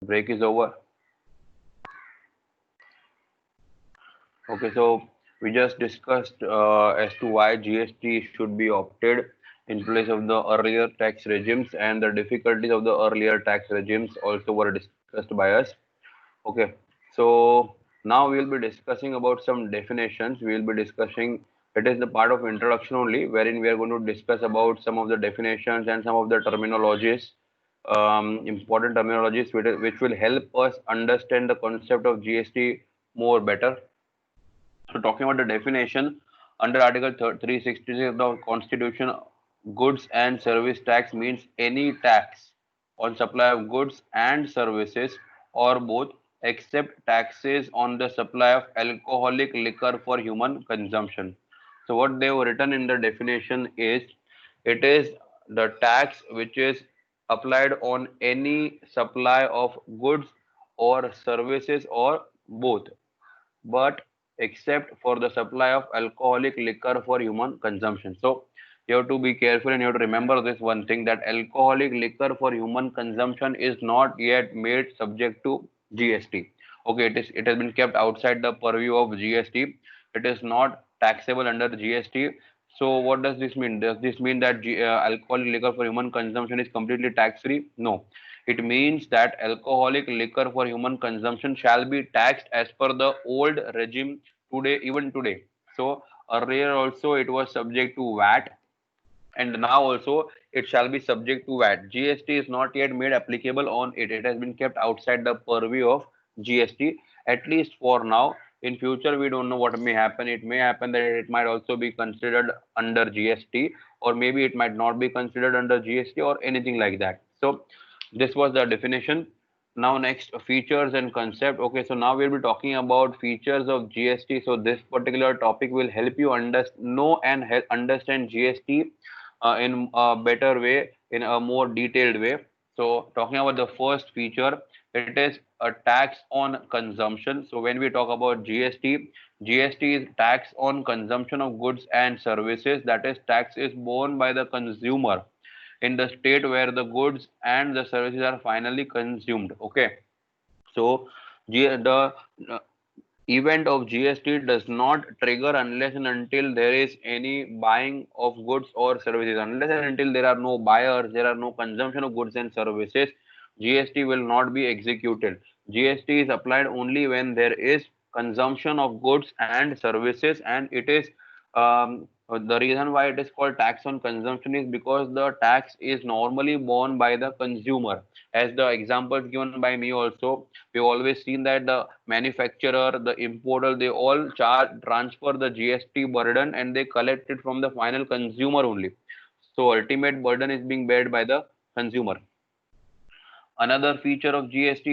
Break is over. Okay, so we just discussed as to why GST should be opted in place of the earlier tax regimes, and the difficulties of the earlier tax regimes also were discussed by us. Okay, so now we will be discussing about some definitions. We will be discussing, it is the part of introduction only, wherein we are going to discuss about some of the definitions and some of the terminologies, important terminologies which will help us understand the concept of GST more better. So talking about the definition, under Article 366 of the Constitution, goods and service tax means any tax on supply of goods and services or both, except taxes on the supply of alcoholic liquor for human consumption. So what they have written in the definition is, it is the tax which is applied on any supply of goods or services or both, but except for the supply of alcoholic liquor for human consumption. So you have to be careful and you have to remember this one thing, that alcoholic liquor for human consumption is not yet made subject to GST. Okay, it has been kept outside the purview of GST. It is not taxable under GST. So what does this mean? Does this mean that alcoholic liquor for human consumption is completely tax free? No, it means that alcoholic liquor for human consumption shall be taxed as per the old regime today, even today. So earlier also it was subject to VAT, and now also it shall be subject to VAT. GST is not yet made applicable on it. It has been kept outside the purview of GST, at least for now. In future, we don't know what may happen. It may happen that it might also be considered under GST, or maybe it might not be considered under GST or anything like that. So this was the definition. Now next, features and concept. Okay, so now we'll be talking about features of GST. So this particular topic will help you know and understand GST in a better way, in a more detailed way. So talking about the first feature, it is a tax on consumption. So when we talk about GST, GST is tax on consumption of goods and services. That is, tax is borne by the consumer in the state where the goods and the services are finally consumed. Okay, so the event of GST does not trigger unless and until there is any buying of goods or services. Unless and until there are no buyers, there are no consumption of goods and services, GST will not be executed. GST is applied only when there is consumption of goods and services, and it is the reason why it is called tax on consumption is because the tax is normally borne by the consumer. As the examples given by me also, we've always seen that the manufacturer, the importer, they all transfer the GST burden and they collect it from the final consumer only. So ultimate burden is being bared by the consumer. Another feature of GST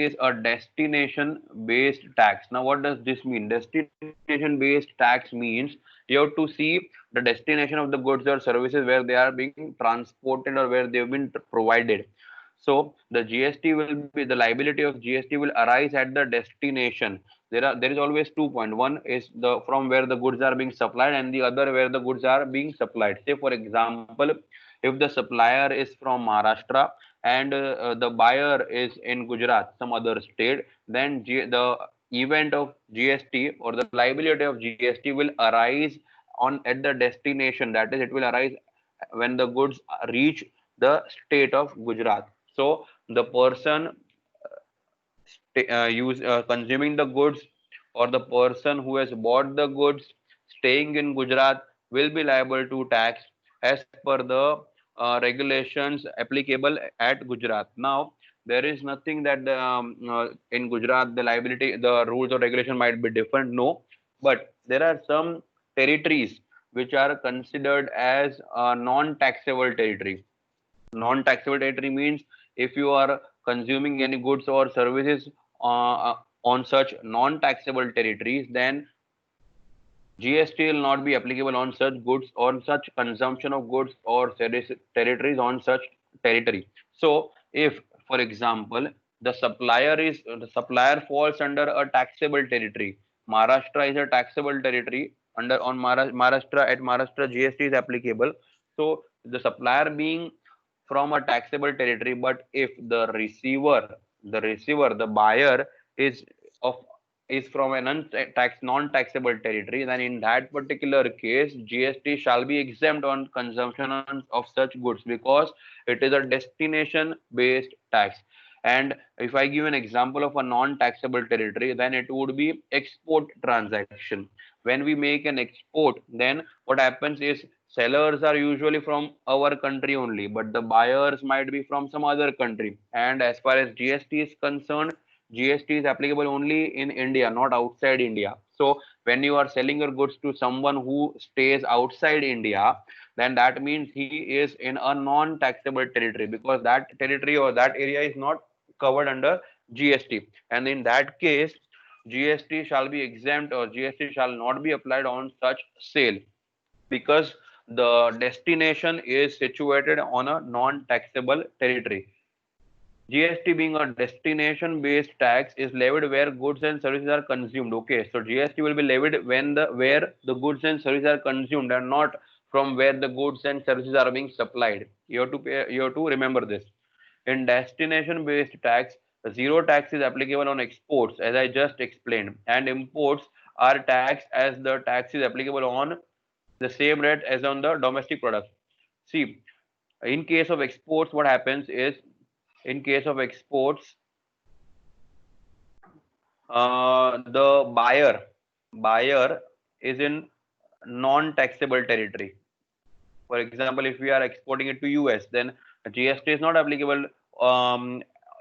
is a destination based tax. Now what does this mean? Destination based tax means you have to see the destination of the goods or services where they are being transported or where they have been provided. So the GST will be, the liability of GST will arise at the destination. There is always 2 points. One is the from where the goods are being supplied, and the other where the goods are being supplied. Say for example, if the supplier is from Maharashtra and the buyer is in Gujarat, some other state, then the event of GST or the liability of GST will arise on at the destination. That is, it will arise when the goods reach the state of Gujarat. So the person consuming the goods, or the person who has bought the goods staying in Gujarat, will be liable to tax as per the regulations applicable at Gujarat. Now there is nothing that in Gujarat the liability, the rules or regulation might be different. No, but there are some territories which are considered as a non-taxable territory. Non-taxable territory means if you are consuming any goods or services on such non-taxable territories, then GST will not be applicable on such goods, on such consumption of goods or territories on such territory. So, if, for example, the supplier falls under a taxable territory. Maharashtra is a taxable territory. Under on Maharashtra, at Maharashtra GST is applicable. So the supplier being from a taxable territory, but if the receiver the receiver, the buyer is of is from a non-taxable territory, then in that particular case, GST shall be exempt on consumption of such goods because it is a destination-based tax. And if I give an example of a non-taxable territory, then it would be export transaction. When we make an export, then what happens is sellers are usually from our country only, but the buyers might be from some other country. And as far as GST is concerned, GST is applicable only in India, not outside India. So when you are selling your goods to someone who stays outside India, then that means he is in a non-taxable territory because that territory or that area is not covered under GST. And in that case, GST shall be exempt or GST shall not be applied on such sale because the destination is situated on a non-taxable territory. GST being a destination-based tax is levied where goods and services are consumed. Okay, so GST will be levied when the where the goods and services are consumed and not from where the goods and services are being supplied. You have to remember this. In destination-based tax, zero tax is applicable on exports, as I just explained, and imports are taxed as the tax is applicable on the same rate as on the domestic product. See, in case of exports, what happens is in case of exports, the buyer is in non-taxable territory. For example, if we are exporting it to US, then GST is not applicable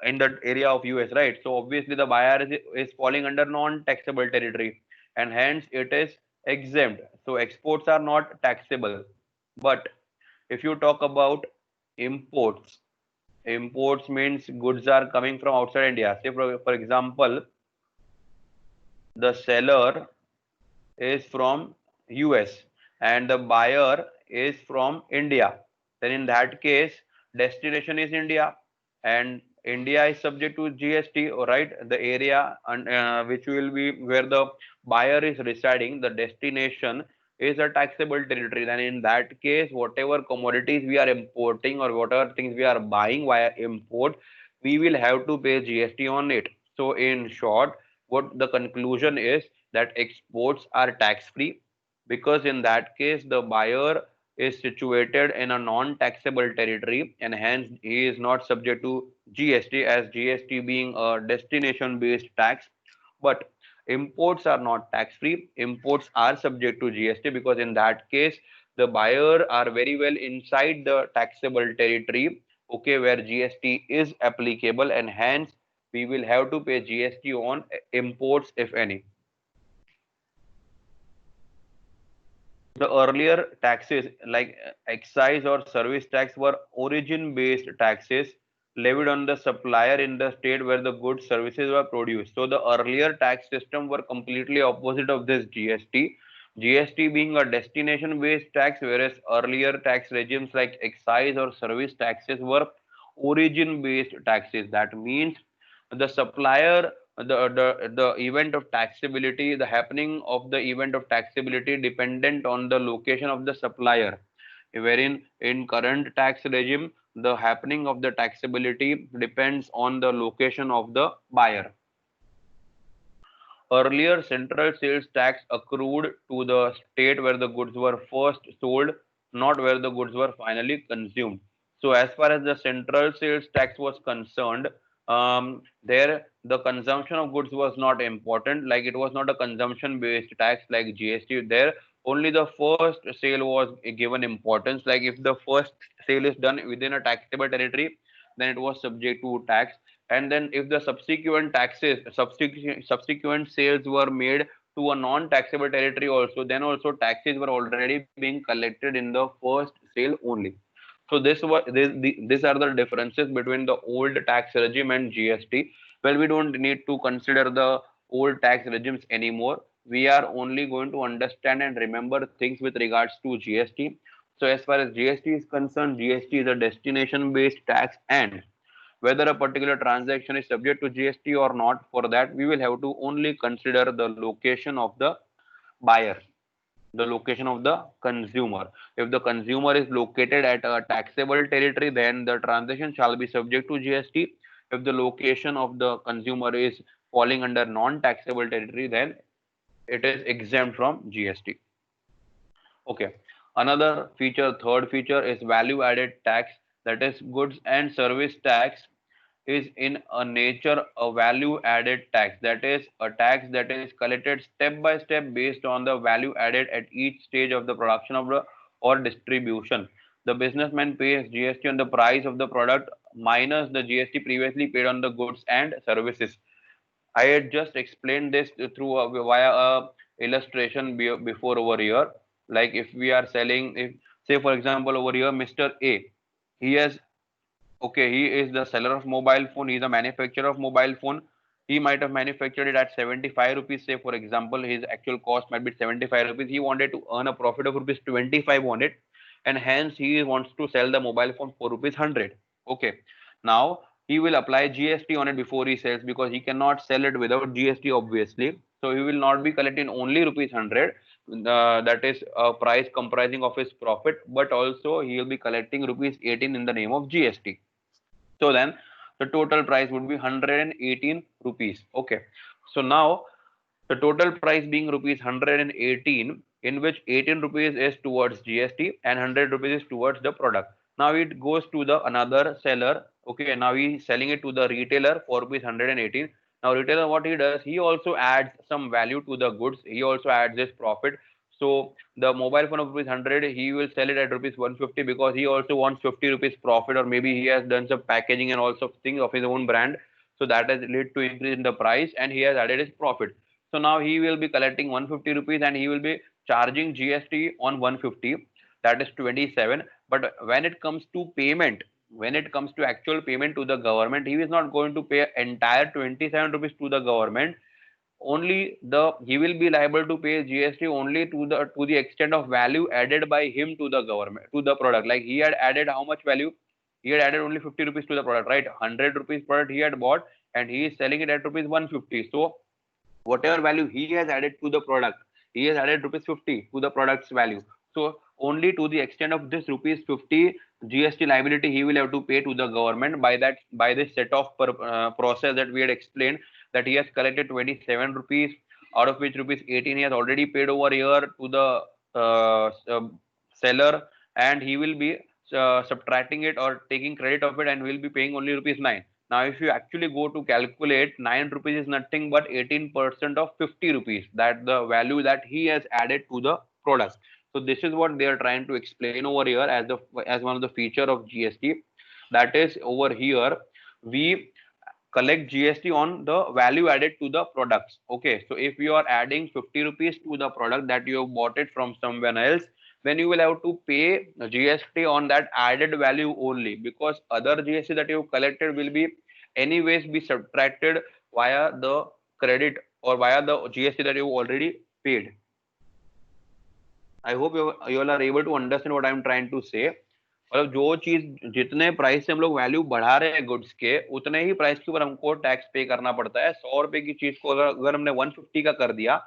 in the area of US, right? So obviously the buyer is falling under non-taxable territory, and hence it is exempt. So exports are not taxable. But if you talk about imports, imports means goods are coming from outside India. Say for example, the seller is from US and the buyer is from India, then in that case, destination is India and India is subject to GST, right? The area which will be where the buyer is residing, the destination is a taxable territory. Then in that case, whatever commodities we are importing or whatever things we are buying via import, we will have to pay GST on it. So in short, what the conclusion is that exports are tax free because in that case the buyer is situated in a non-taxable territory and hence he is not subject to GST, as GST being a destination based tax. But imports are not tax free, imports are subject to GST because in that case the buyer are very well inside the taxable territory, okay, where GST is applicable, and hence we will have to pay GST on imports if any. The earlier taxes like excise or service tax were origin based taxes levied on the supplier in the state where the goods services were produced. So the earlier tax system were completely opposite of this GST. GST being a destination based tax, whereas earlier tax regimes like excise or service taxes were origin based taxes. That means the supplier, the event of taxability, the happening of the event of taxability dependent on the location of the supplier, wherein in current tax regime the happening of the taxability depends on the location of the buyer. Earlier, central sales tax accrued to the state where the goods were first sold, not where the goods were finally consumed. So, as far as the central sales tax was concerned, there the consumption of goods was not important. Like it was not a consumption-based tax like GST. There, only the first sale was given importance. Like if the first sale is done within a taxable territory, then it was subject to tax, and then if the subsequent sales were made to a non-taxable territory also, then also taxes were already being collected in the first sale only. So these are the differences between the old tax regime and GST. Well, we don't need to consider the old tax regimes anymore. We are only going to understand and remember things with regards to GST. So as far as GST is concerned, GST is a destination based tax, and whether a particular transaction is subject to GST or not, for that we will have to only consider the location of the buyer, the location of the consumer. If the consumer is located at a taxable territory, then the transaction shall be subject to GST. If the location of the consumer is falling under non-taxable territory, then it is exempt from GST. Okay. Another feature, third feature is value added tax, that is goods and service tax is in a nature a value added tax, that is a tax that is collected step by step based on the value added at each stage of the production of the or distribution. The businessman pays GST on the price of the product minus the GST previously paid on the goods and services. I had just explained this through via a illustration before over here. Like if we are selling, if say for example over here, Mr. A, he has okay, he is the seller of mobile phone. He is a manufacturer of mobile phone. He might have manufactured it at 75 rupees. Say for example, his actual cost might be 75 rupees. He wanted to earn a profit of rupees 25 on it, and hence he wants to sell the mobile phone for rupees 100. Okay, now he will apply GST on it before he sells, because he cannot sell it without GST obviously. So he will not be collecting only rupees 100, that is a price comprising of his profit, but also he will be collecting rupees 18 in the name of GST. So then the total price would be 118 rupees. Okay. So now the total price being rupees 118, in which 18 rupees is towards GST and 100 rupees is towards the product. Now it goes to the another seller. Okay. Now he is selling it to the retailer for rupees 118. Now retailer, what he does, he also adds some value to the goods. He also adds his profit. So the mobile phone of rupees 100, he will sell it at rupees 150, because he also wants 50 rupees profit, or maybe he has done some packaging and also things of his own brand. So that has led to increase in the price, and he has added his profit. So now he will be collecting 150 rupees and he will be charging GST on 150, that is 27. But when it comes to payment, when it comes to actual payment to the government, he is not going to pay entire 27 rupees to the government. Only the he will be liable to pay GST only to the extent of value added by him to the government, to the product. Like he had added how much value? He had added only 50 rupees to the product, right? 100 rupees product he had bought, and he is selling it at rupees 150. So whatever value he has added to the product, he has added rupees 50 to the product's value. So only to the extent of this rupees 50 GST liability he will have to pay to the government by that, by this set of process that we had explained, that he has collected 27 rupees, out of which rupees 18 he has already paid over here to the seller, and he will be subtracting it or taking credit of it, and will be paying only rupees 9. Now, if you actually go to calculate, 9 rupees is nothing but 18% of 50 rupees, that the value that he has added to the product. So this is what they are trying to explain over here as one of the feature of GST. That is over here, we collect GST on the value added to the products. Okay, so if you are adding 50 rupees to the product that you have bought it from someone else, then you will have to pay GST on that added value only, because other GST that you have collected will be anyways be subtracted via the credit or via the GST that you already paid. I hope you all are able to understand what I am trying to say. मतलब जो चीज जितने price से हम लोग value बढ़ा रहे हैं गुड्स के, उतने ही प्राइस के ऊपर हमको टैक्स पे करना पड़ता है. 100 रुपए की चीज को अगर हमने 150 का कर दिया,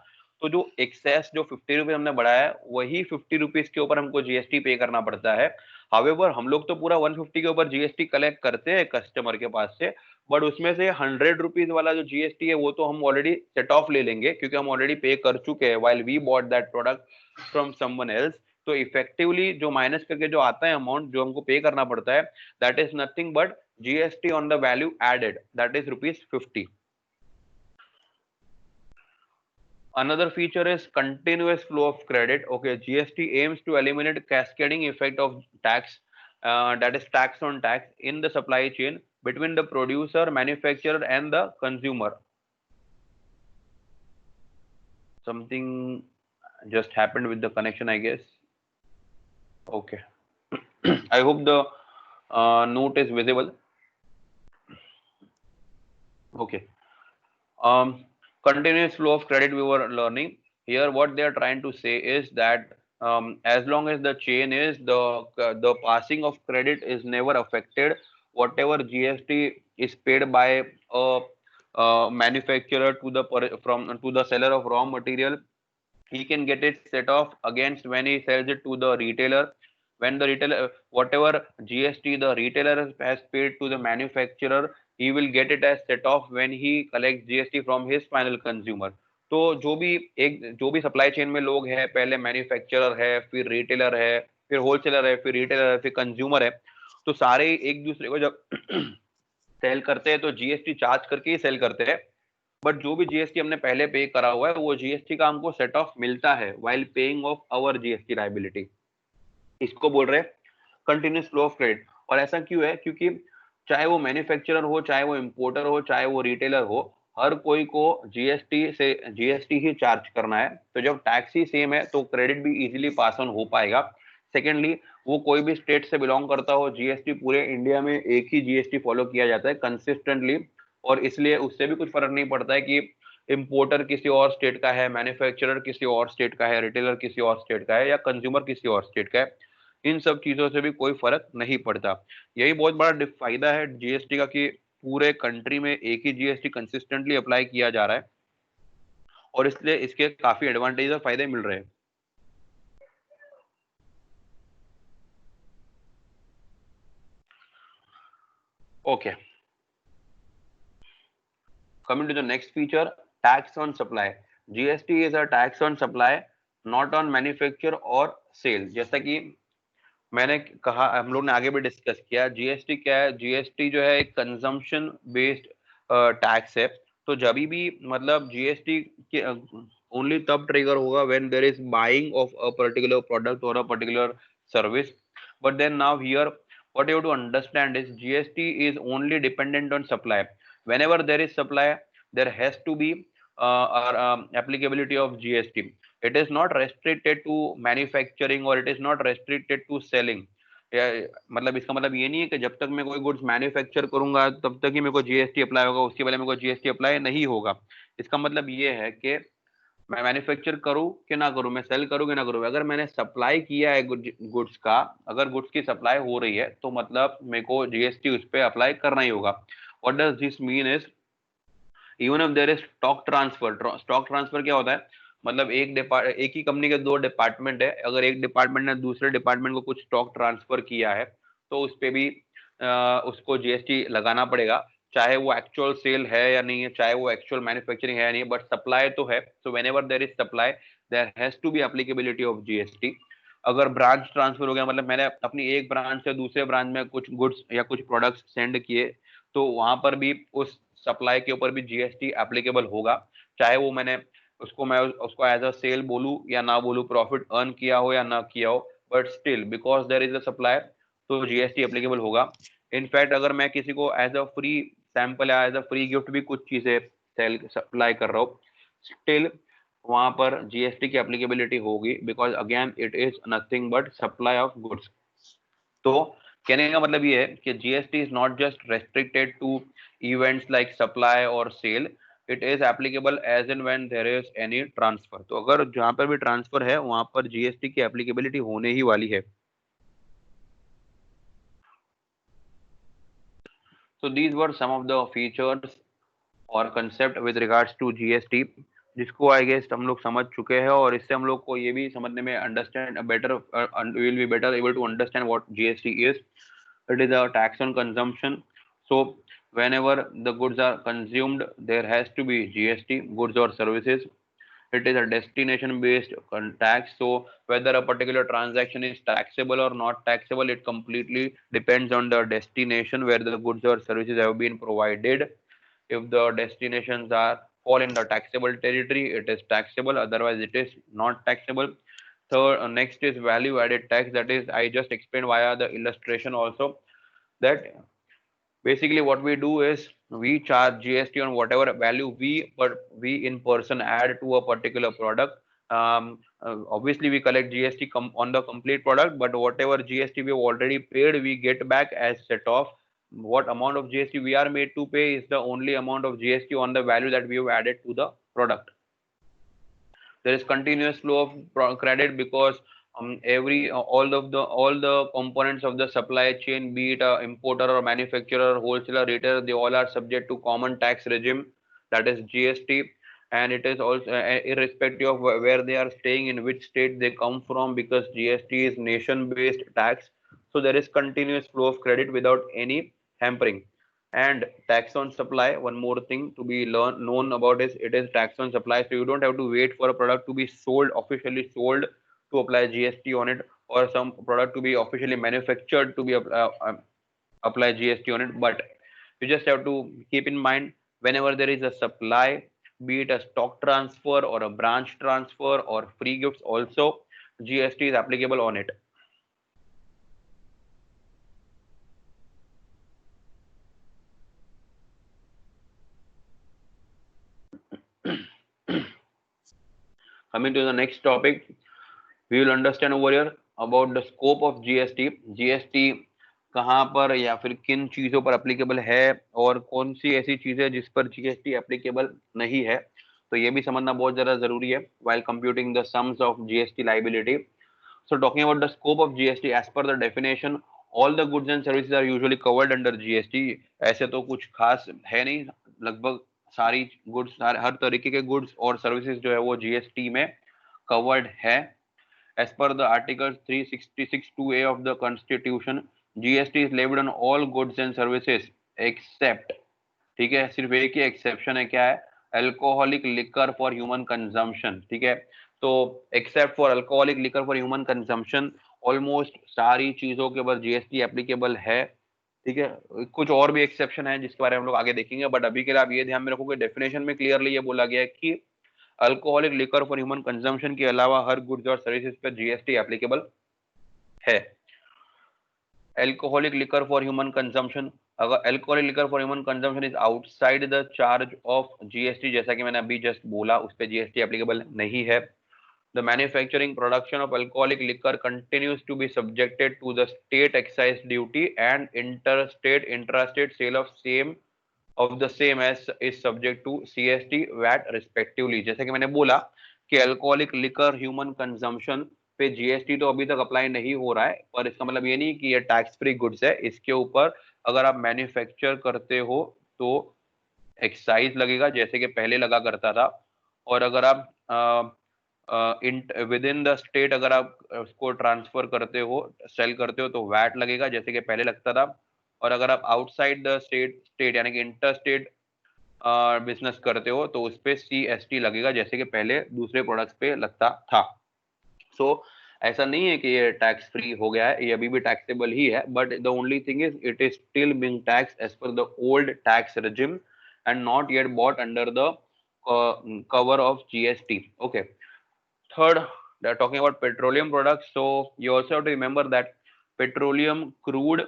तो जो एक्सेस जो 50 रुपीज हमने बढ़ाया है, वही 50 रुपीज के ऊपर हमको जीएसटी पे करना पड़ता है. हावेवर हम लोग तो पूरा 150 के ऊपर जीएसटी कलेक्ट करते हैं कस्टमर के पास से, बट उसमें से 100 रुपीज वाला जो जीएसटी है वो तो हम ऑलरेडी सेट ऑफ ले लेंगे, क्योंकि हम ऑलरेडी पे कर चुके हैं while we bought that product from someone else. तो इफेक्टिवली जो माइनस करके जो आता है अमाउंट जो हमको पे करना पड़ता है, that is nothing but GST on the value added, that is rupees 50. Another feature is continuous flow of credit. Okay, GST aims to eliminate cascading effect of tax, that is tax on tax in the supply chain between the producer, manufacturer, and the consumer. Something just happened with the connection, I guess. Okay. I hope the note is visible. Okay. Continuous flow of credit we were learning. Here what they are trying to say is that as long as the chain is the passing of credit is never affected, whatever GST is paid by a manufacturer to the from to the seller of raw material, he can get it set off against when he sells it to the retailer. When the retailer, whatever GST the retailer has paid to the manufacturer, he will get it as set off when he collects GST from his final consumer. तो जो भी supply chain में लोग हैं, पहले manufacturer है, फिर retailer है, फिर होलसेलर है, फिर रिटेलर है, फिर कंज्यूमर है, तो सारे एक दूसरे को जब सेल करते हैं तो जीएसटी चार्ज करके ही सेल करते हैं। बट जो भी जीएसटी हमने पहले पे करा हुआ है वो जीएसटी का हमको सेट ऑफ मिलता है while paying off our GST liability. इसको बोल रहे हैं कंटिन्यूस फ्लो ऑफ क्रेडिट। और ऐसा क्यों है? क्योंकि चाहे वो मैन्युफैक्चरर हो, चाहे वो इंपोर्टर हो, चाहे वो रिटेलर हो, हर कोई को जीएसटी ही चार्ज करना है। तो जब टैक्स ही सेम है तो क्रेडिट भी इजीली पास ऑन हो पाएगा। सेकेंडली, वो कोई भी स्टेट से बिलोंग करता हो, जीएसटी पूरे इंडिया में एक ही जीएसटी फॉलो किया जाता है कंसिस्टेंटली, और इसलिए उससे भी कुछ फर्क नहीं पड़ता है कि इंपोर्टर किसी और स्टेट का है, मैन्युफैक्चरर किसी और स्टेट का है, रिटेलर किसी और स्टेट का है, या कंज्यूमर किसी और स्टेट का है। इन सब चीजों से भी कोई फर्क नहीं पड़ता। यही बहुत बड़ा फायदा है जीएसटी का कि पूरे कंट्री में एक ही जीएसटी कंसिस्टेंटली अप्लाई किया जा रहा है, और इसलिए इसके काफी एडवांटेज और फायदे मिल रहे हैं। Okay, coming to the next feature, tax on supply. GST is a tax on supply, not on manufacture or sale. जैसा कि मैंने कहा, हम लोग ने आगे भी डिस्कस किया, जीएसटी क्या है? जीएसटी जो है एक कंजम्पशन बेस्ड टैक्स है। तो जब भी मतलब जीएसटी के ओनली तब ट्रिगर होगा when there is buying of a particular product और a particular service. But then now here what you have to understand is GST is only dependent on supply. Whenever there is supply, there has to be applicability of GST. It is not restricted to manufacturing or it is not restricted to selling. मतलब इसका मतलब ये नहीं है कि जब तक मैं कोई गुड्स मैन्युफैक्चर करूंगा तब तक ही मेरे को जीएसटी अप्लाई होगा, उसके पहले मेरे को जीएसटी अप्लाई नहीं होगा। इसका मतलब ये है कि मैं मैन्युफैक्चर करूं कि ना करूं, मैं सेल करूं कि ना करूं, अगर मैंने सप्लाई किया है गुड्स का, अगर गुड्स की सप्लाई हो रही है तो मतलब मेरे को जीएसटी उस पर अप्लाई करना ही होगा। What does this mean is, even if there is stock transfer क्या होता है? मतलब एक ही कंपनी के दो डिपार्टमेंट है, अगर एक डिपार्टमेंट ने दूसरे डिपार्टमेंट को कुछ स्टॉक ट्रांसफर किया है तो उस पे भी उसको जीएसटी लगाना पड़ेगा, चाहे वो एक्चुअल सेल है या नहीं है, चाहे वो एक्चुअल मैन्युफैक्चरिंग है या नहीं है, बट सप्लाई तो है। So whenever there is supply, there has to be applicability of GST. अगर ब्रांच ट्रांसफर हो गया, मतलब मैंने अपनी एक ब्रांच से दूसरे ब्रांच में कुछ गुड्स या कुछ प्रोडक्ट्स सेंड किए, तो वहां पर भी उस सप्लाई के ऊपर भी जीएसटी एप्लीकेबल होगा, चाहे वो मैं उसको एज अ सेल बोलूं या ना बोलूं, प्रॉफिट अर्न किया हो या ना किया हो, but still because there is a supply तो जीएसटी एप्लीकेबल होगा। इनफैक्ट अगर मैं किसी को एज अ फ्री सैंपल या एज अ फ्री गिफ्ट भी कुछ चीजें सेल सप्लाई कर रहा हूँ, स्टिल वहां पर जीएसटी की एप्लीकेबिलिटी होगी, because again it is nothing but supply of goods. तो कहने का मतलब ये है कि GST is not just restricted to events like supply और sale, it is applicable as and when there is any transfer. तो अगर जहां पर भी ट्रांसफर है वहां पर जीएसटी की एप्लीकेबिलिटी होने ही वाली है। So these were some of the features और concept with regards to GST, जिसको आई गेस हम लोग समझ चुके हैं, और इससे हम लोग को ये भी समझने में understand better, will be better able to understand what GST is. It is a tax on consumption. So whenever the goods are consumed there has to be GST, goods or services. It is a destination based tax, so whether a particular transaction is taxable or not taxable, it completely depends on the destination where the goods or services have been provided. If the destinations are fall in the taxable territory, it is taxable, otherwise it is not taxable. Third, next is value added tax, that is I just explained via the illustration also, that basically what we do is we charge GST on whatever value we in person add to a particular product. Obviously we collect GST on the complete product, but whatever GST we have already paid we get back as set off. What amount of GST we are made to pay is the only amount of GST on the value that we have added to the product. There is continuous flow of credit because all the components of the supply chain, be it a importer or manufacturer, wholesaler, retailer, they all are subject to common tax regime, that is GST. And it is also irrespective of where they are staying, in which state they come from, because GST is nation based tax. So there is continuous flow of credit without any hampering. And tax on supply, one more thing to be known about is it is tax on supply. So you don't have to wait for a product to be sold, officially sold, to apply GST on it, or some product to be officially manufactured to be apply GST on it. But you just have to keep in mind, whenever there is a supply, be it a stock transfer or a branch transfer or free gifts also, GST is applicable on it. Coming to the next topic, we will understand over here about the scope of GST. GST कहाँ पर या फिर किन चीजों पर applicable है और कौन सी ऐसी चीजें जिस पर जीएसटी एप्लीकेबल नहीं है, तो ये भी समझना बहुत ज्यादा जरूरी है while computing the sums of GST liability. So talking about the scope of GST, as per the definition, all the goods and services are usually covered under GST. ऐसे तो कुछ खास है नहीं, लगभग सारी गुड्स, हर तरीके के गुड्स और सर्विसेज जो है वो जीएसटी में कवर्ड है. As per the Article 366(2)(a) of the Constitution, GST is levied on all goods and services except, ठीक है, सिर्फ एक ही एक्सेप्शन है, क्या है, alcoholic liquor for human consumption. ठीक है, तो except for alcoholic liquor for human consumption almost सारी चीजों के ऊपर जीएसटी एप्लीकेबल है. ठीक है, कुछ और भी एक्सेप्शन है जिसके बारे में हम लोग आगे देखेंगे, बट अभी के लिए आप ये ध्यान में रखोगे डेफिनेशन में क्लियरली ये बोला गया है कि alcoholic liquor for human consumption के अलावा हर गुड्स और सर्विसेज पर जीएसटी एप्लीकेबल है. Alcoholic liquor for human consumption, अगर alcoholic liquor for human consumption is outside the charge of GST, जैसा कि मैंने अभी जस्ट बोला, उस पर जीएसटी एप्लीकेबल नहीं है. The manufacturing production of alcoholic liquor continues to be subjected to the state excise duty and interstate intrastate sale of the same as is subject to CST VAT respectively. जैसे कि मैंने बोला कि alcoholic liquor human consumption पे GST तो अभी तक apply नहीं हो रहा है, पर इसका मतलब ये नहीं कि ये टैक्स फ्री गुड्स है. इसके ऊपर अगर आप मैन्युफैक्चर करते हो तो एक्साइज लगेगा, जैसे कि पहले लगा करता था. और अगर आप विद इन द स्टेट अगर आप उसको ट्रांसफर करते हो, सेल करते हो, तो वैट लगेगा जैसे कि पहले लगता था. और अगर आप आउटसाइड द स्टेट यानी कि इंटर स्टेट बिजनेस करते हो तो उस पे सीएसटी लगेगा जैसे कि पहले दूसरे प्रोडक्ट्स पे लगता था. सो ऐसा नहीं है कि ये टैक्स फ्री हो गया है, ये अभी भी टैक्सेबल ही है, but the only thing is it is still being tax as per the old tax regime and not yet bought under the cover of GST. Okay. Third, they're talking about petroleum products. So you also have to remember that petroleum crude,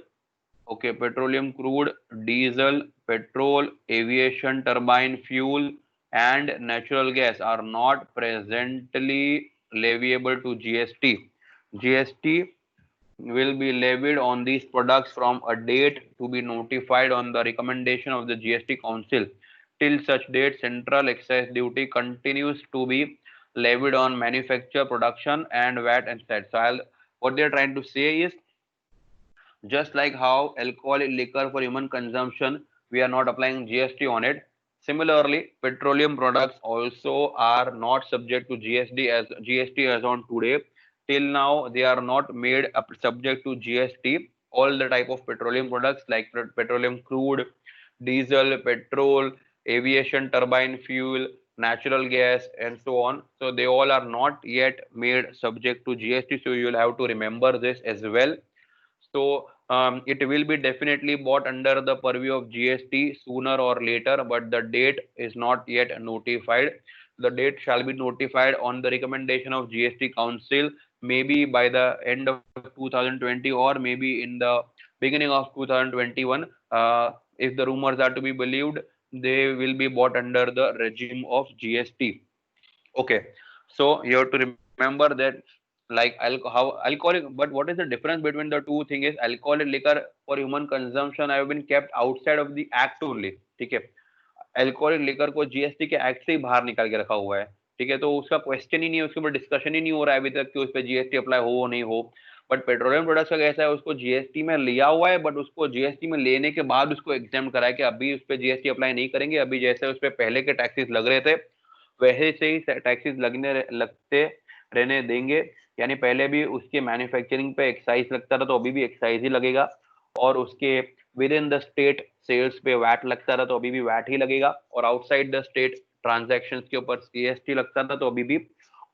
okay, petroleum crude, diesel, petrol, aviation turbine fuel, and natural gas are not presently leviable to GST. GST will be levied on these products from a date to be notified on the recommendation of the GST Council. Till such date, central excise duty continues to be levied on manufacture, production, and VAT and stats. So what they're trying to say is, just like how alcoholic liquor for human consumption, we are not applying GST on it. Similarly, petroleum products also are not subject to GST as on today. Till now, they are not made subject to GST. All the type of petroleum products like petroleum crude, diesel, petrol, aviation turbine fuel, natural gas, and so on. So they all are not yet made subject to GST. So you will have to remember this as well. So it will be definitely bought under the purview of GST sooner or later, but the date is not yet notified. The date shall be notified on the recommendation of GST Council, maybe by the end of 2020 or maybe in the beginning of 2021. If the rumors are to be believed, they will be bought under the regime of GST. Okay, so you have to remember that, like how alcoholic, but what is the difference between the two things is alcoholic liquor for human consumption have been kept outside of the act only. ठीक है, alcoholic liquor को GST के act से ही बाहर निकाल के रखा हुआ है. ठीक है, तो उसका क्वेश्चन ही नहीं है, उसके ऊपर डिस्कशन ही नहीं हो रहा है अभी तक कि उस पर जीएसटी अप्लाई हो नहीं हो. बट पेट्रोलियम प्रोडक्ट्स का कैसा है, उसको जीएसटी में लिया हुआ है, बट उसको जीएसटी में लेने के बाद उसको एग्जाम करा है कि अभी उस पर जीएसटी अप्लाई नहीं करेंगे, अभी जैसे उस पर पहले के टैक्सेस लग रहे थे वैसे से ही टैक्सेस लगते रहने देंगे. यानी पहले भी उसके मैन्युफैक्चरिंग पे एक्साइज लगता था, तो अभी भी एक्साइज ही लगेगा. और उसके within the state sales पे वैट लगता था तो अभी भी वैट ही लगेगा, और आउटसाइड द स्टेट ट्रांजैक्शंस के ऊपर जीएसटी लगता था तो अभी भी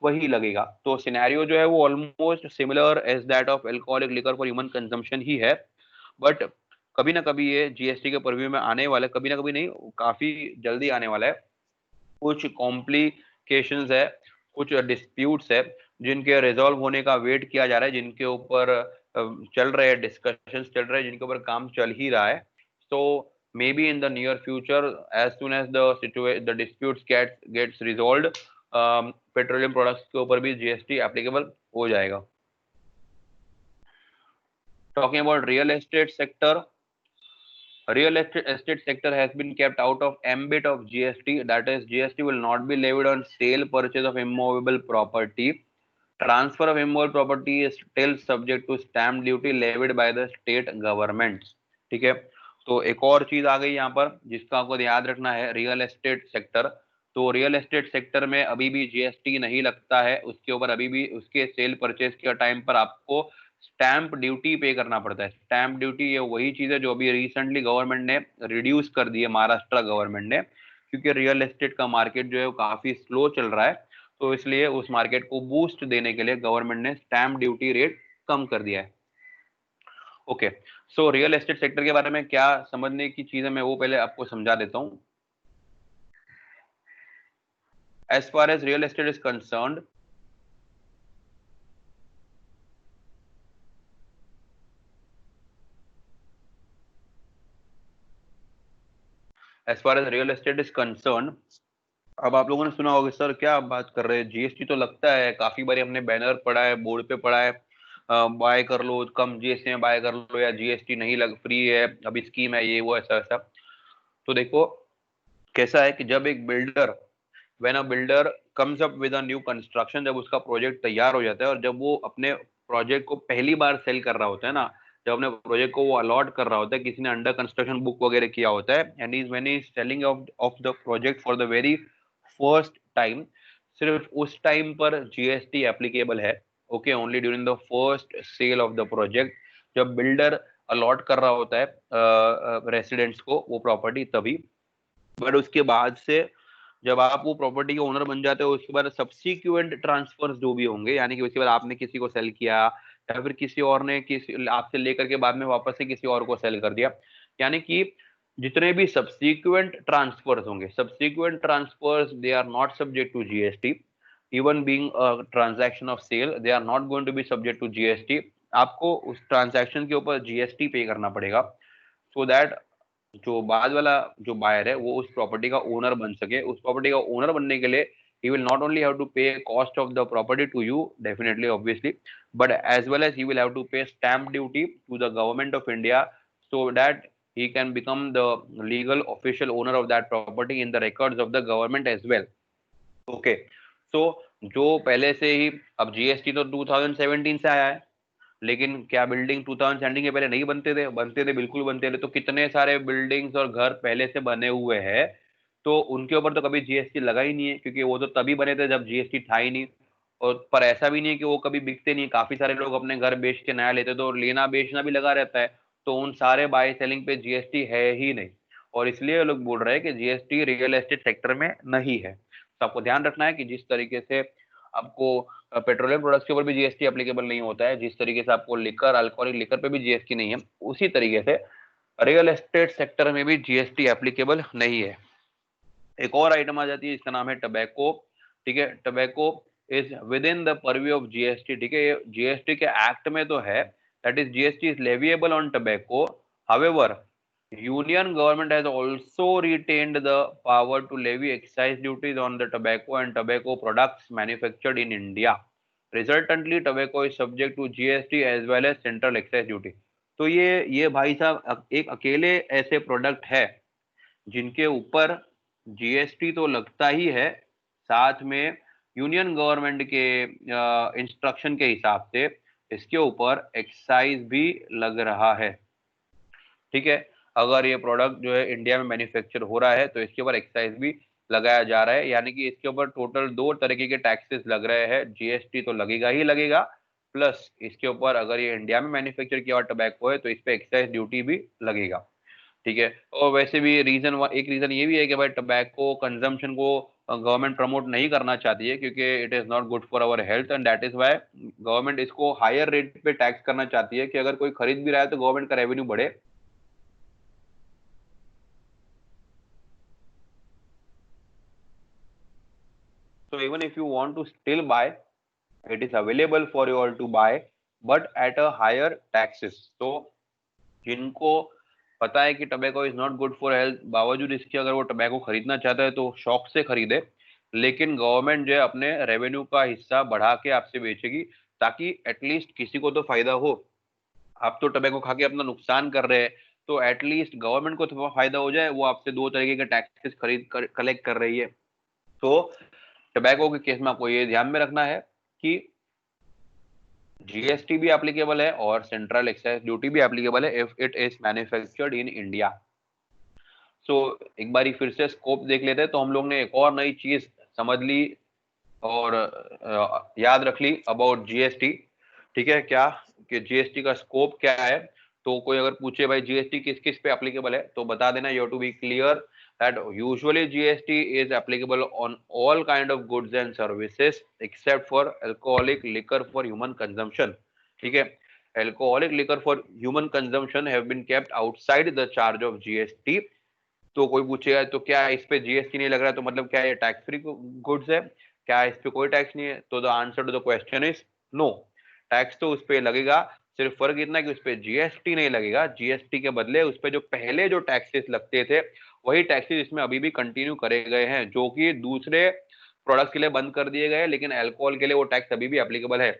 वही लगेगा। तो सिनेरियो जो है वो almost similar as that of alcoholic liquor for human consumption ही है। बट कभी ना कभी ये जीएसटी के परव्यू में आने वाला है, कभी ना कभी नहीं, काफी जल्दी आने वाला है। कुछ कॉम्प्लिकेशंस है, कुछ डिस्प्यूट्स है जिनके रिजॉल्व होने का वेट किया जा रहा है, जिनके ऊपर चल रहे हैं डिस्कशंस चल रहे हैं, जिनके ऊपर काम चल ही रहा है। So may be in the near future as soon as the disputes gets resolved, petroleum products के ऊपर भी जीएसटी एप्लीकेबल हो जाएगा। Talking about real estate sector, real estate sector has been kept out of ambit of GST. That is, GST will not be levied on sale purchase of immovable property. Transfer of immovable property is still subject to stamp duty levied by the state governments. ठीक है, तो एक और चीज आ गई यहाँ पर जिसका आपको याद रखना है, रियल एस्टेट सेक्टर। तो रियल एस्टेट सेक्टर में अभी भी जीएसटी नहीं लगता है, उसके ऊपर अभी भी उसके सेल परचेज के टाइम पर आपको स्टैंप ड्यूटी पे करना पड़ता है। स्टैंप ड्यूटी ये वही चीज है जो अभी रिसेंटली गवर्नमेंट ने रिड्यूस कर दी है, महाराष्ट्र गवर्नमेंट ने, क्योंकि रियल एस्टेट का मार्केट जो है वो काफी स्लो चल रहा है, तो इसलिए उस मार्केट को बूस्ट देने के लिए गवर्नमेंट ने स्टैंप ड्यूटी रेट कम कर दिया है। Okay, so real estate sector के बारे में क्या समझने की चीज है मैं वो पहले आपको समझा देता हूं। As far as real estate is concerned, as far as real estate is concern, अब आप लोगों ने सुना होगा सर क्या आप बात कर रहे हैं, जीएसटी तो लगता है, काफी बार हमने बैनर पढ़ा है, बोर्ड पे पढ़ा है, बाय कर लो कम जीएसटी में बाय कर लो, या जीएसटी नहीं लग फ्री है अभी स्कीम है ये वो ऐसा ऐसा। तो देखो कैसा है कि जब एक builder, when a builder comes up with a new construction, जब उसका प्रोजेक्ट तैयार हो जाता है और जब वो अपने प्रोजेक्ट को पहली बार सेल कर रहा होता है ना, जब अपने प्रोजेक्ट को वो अलॉट कर रहा होता है, किसी ने अंडर कंस्ट्रक्शन बुक वगैरह किया होता है, and is when is selling of the project for the very first time, सिर्फ उस टाइम पर जीएसटी एप्लीकेबल है। Okay, only during the first sale of the project, जब बिल्डर अलॉट कर रहा होता है रेसिडेंट्स को वो प्रॉपर्टी तभी। बट उसके बाद से जब आप वो प्रॉपर्टी के ओनर बन जाते हो, उसके बाद सब्सिक्वेंट ट्रांसफर्स जो भी होंगे, यानी कि उसके बाद आपने किसी को सेल किया या फिर किसी और ने किसी आपसे लेकर के बाद में वापस से किसी और को सेल कर दिया, यानी कि जितने भी सब्सिक्वेंट ट्रांसफर्स होंगे, subsequent transfers they are not subject to GST, even being a transaction of sale they are not going to be subject to GST. आपको उस ट्रांजैक्शन के ऊपर जीएसटी पे करना पड़ेगा, सो दैट जो बाद वाला जो बायर है वो उस प्रॉपर्टी का ओनर बन सके। उस प्रॉपर्टी का ओनर बनने के लिए he will not only have to pay cost of the property to you, definitely obviously, but as well as he will have to pay stamp duty to the government of India, so that he can become the legal official owner of that property in the records of the government as well. Okay, so जो पहले से ही, अब GST तो 2017 से आया है, लेकिन क्या बिल्डिंग 2017 के पहले नहीं बनते थे? बनते थे, बिल्कुल बनते थे। तो कितने सारे बिल्डिंग्स और घर पहले से बने हुए हैं, तो उनके ऊपर तो कभी जीएसटी लगा ही नहीं है, क्योंकि वो तो तभी बने थे जब जीएसटी था ही नहीं। और पर ऐसा भी नहीं है कि वो कभी बिकते नहीं, काफी सारे लोग अपने घर बेच के नया लेते, तो लेना बेचना भी लगा रहता है, तो उन सारे बाय सेलिंग पे जीएसटी है ही नहीं। और इसलिए लोग बोल रहे हैं कि जीएसटी रियल एस्टेट सेक्टर में नहीं है। तो आपको ध्यान रखना है कि जिस तरीके से आपको पेट्रोलियम प्रोडक्ट्स के ऊपर भी जीएसटी एप्लीकेबल नहीं होता है, जिस तरीके से आपको लिकर अल्कोहलिक लिकर पे भी जीएसटी नहीं है, उसी तरीके से रियल एस्टेट सेक्टर में भी जीएसटी एप्लीकेबल नहीं है। एक और आइटम आ जाती है, इसका नाम है टबैको। ठीक है, tobacco is with in the purview of GST. ठीक है, ये जीएसटी के एक्ट में तो है, that is GST is leviable on tobacco. However, Union government has also retained the power to levy excise duties on the tobacco and tobacco products manufactured in India. Resultantly, tobacco is subject to GST as well as central excise duty. तो ये भाई साहब एक अकेले ऐसे product है जिनके ऊपर जीएसटी तो लगता ही है, साथ में यूनियन गवर्नमेंट के इंस्ट्रक्शन के हिसाब से इसके ऊपर एक्साइज भी लग रहा है। ठीक है, अगर ये प्रोडक्ट जो है इंडिया में मैन्युफैक्चर हो रहा है तो इसके ऊपर एक्साइज भी लगाया जा रहा है, यानी कि इसके ऊपर टोटल दो तरीके के टैक्सेस लग रहे हैं। जीएसटी तो लगेगा ही लगेगा, प्लस इसके ऊपर अगर ये इंडिया में मैन्युफैक्चर किया हुआ टबैको है तो इस पे एक्साइज ड्यूटी भी लगेगा। ठीक है। और वैसे भी एक रीजन ये भी है कि भाई टबैको कंजम्पशन को गवर्नमेंट प्रमोट नहीं करना चाहती है, क्योंकि it is not good for our health, and that is why government इसको हायर रेट पे टैक्स करना चाहती है कि अगर कोई खरीद भी रहा है तो गवर्नमेंट का रेवेन्यू बढ़े। So even if you want to still buy, it is available for you all to buy, but at a higher taxes. तो जिनको पता है कि tobacco is not good for health, बावजूद इसके अगर वो टबैको खरीदना चाहता है तो शौक से खरीदे, लेकिन गवर्नमेंट जो है अपने रेवेन्यू का हिस्सा बढ़ा के आपसे बेचेगी, ताकि एटलीस्ट किसी को तो फायदा हो। आप तो टबैको खा के अपना नुकसान कर रहे हैं, तो एटलीस्ट गवर्नमेंट को थोड़ा फायदा हो जाए, वो आपसे दो तरीके के टैक्सेस कलेक्ट कर रही है। तो टबैको के केस में आपको ये ध्यान में रखना है कि जीएसटी भी एप्लीकेबल है और सेंट्रल एक्साइज ड्यूटी भी एप्लीकेबल है if it is manufactured in India. सो एक बारी फिर से स्कोप देख लेते हैं। तो हम लोग ने एक और नई चीज समझ ली और याद रख ली अबाउट जीएसटी। ठीक है, क्या कि जीएसटी का स्कोप क्या है। तो कोई अगर पूछे भाई जीएसटी किस किस पे एप्लीकेबल है, तो बता देना, you have to be clear that usually GST is applicable on all kind of goods and services except for alcoholic liquor for human consumption. ठीक है, alcoholic liquor for human consumption have been kept outside the charge of GST। तो कोई पूछेगा तो क्या इस पे GST नहीं लग रहा है, तो मतलब क्या ये टैक्स फ्री गुड्स है, क्या इस पे कोई टैक्स नहीं है? तो the answer to the question is no, tax तो उस पे लगेगा। सिर्फ फर्क इतना है कि उस पे जीएसटी नहीं लगेगा, जीएसटी के बदले उस पे जो पहले जो टैक्सेस लगते थे वही टैक्सेस इसमें अभी भी कंटिन्यू करे गए हैं, जो कि दूसरे प्रोडक्ट के लिए बंद कर दिए गए, लेकिन अल्कोहल के लिए वो टैक्स अभी भी एप्लीकेबल है।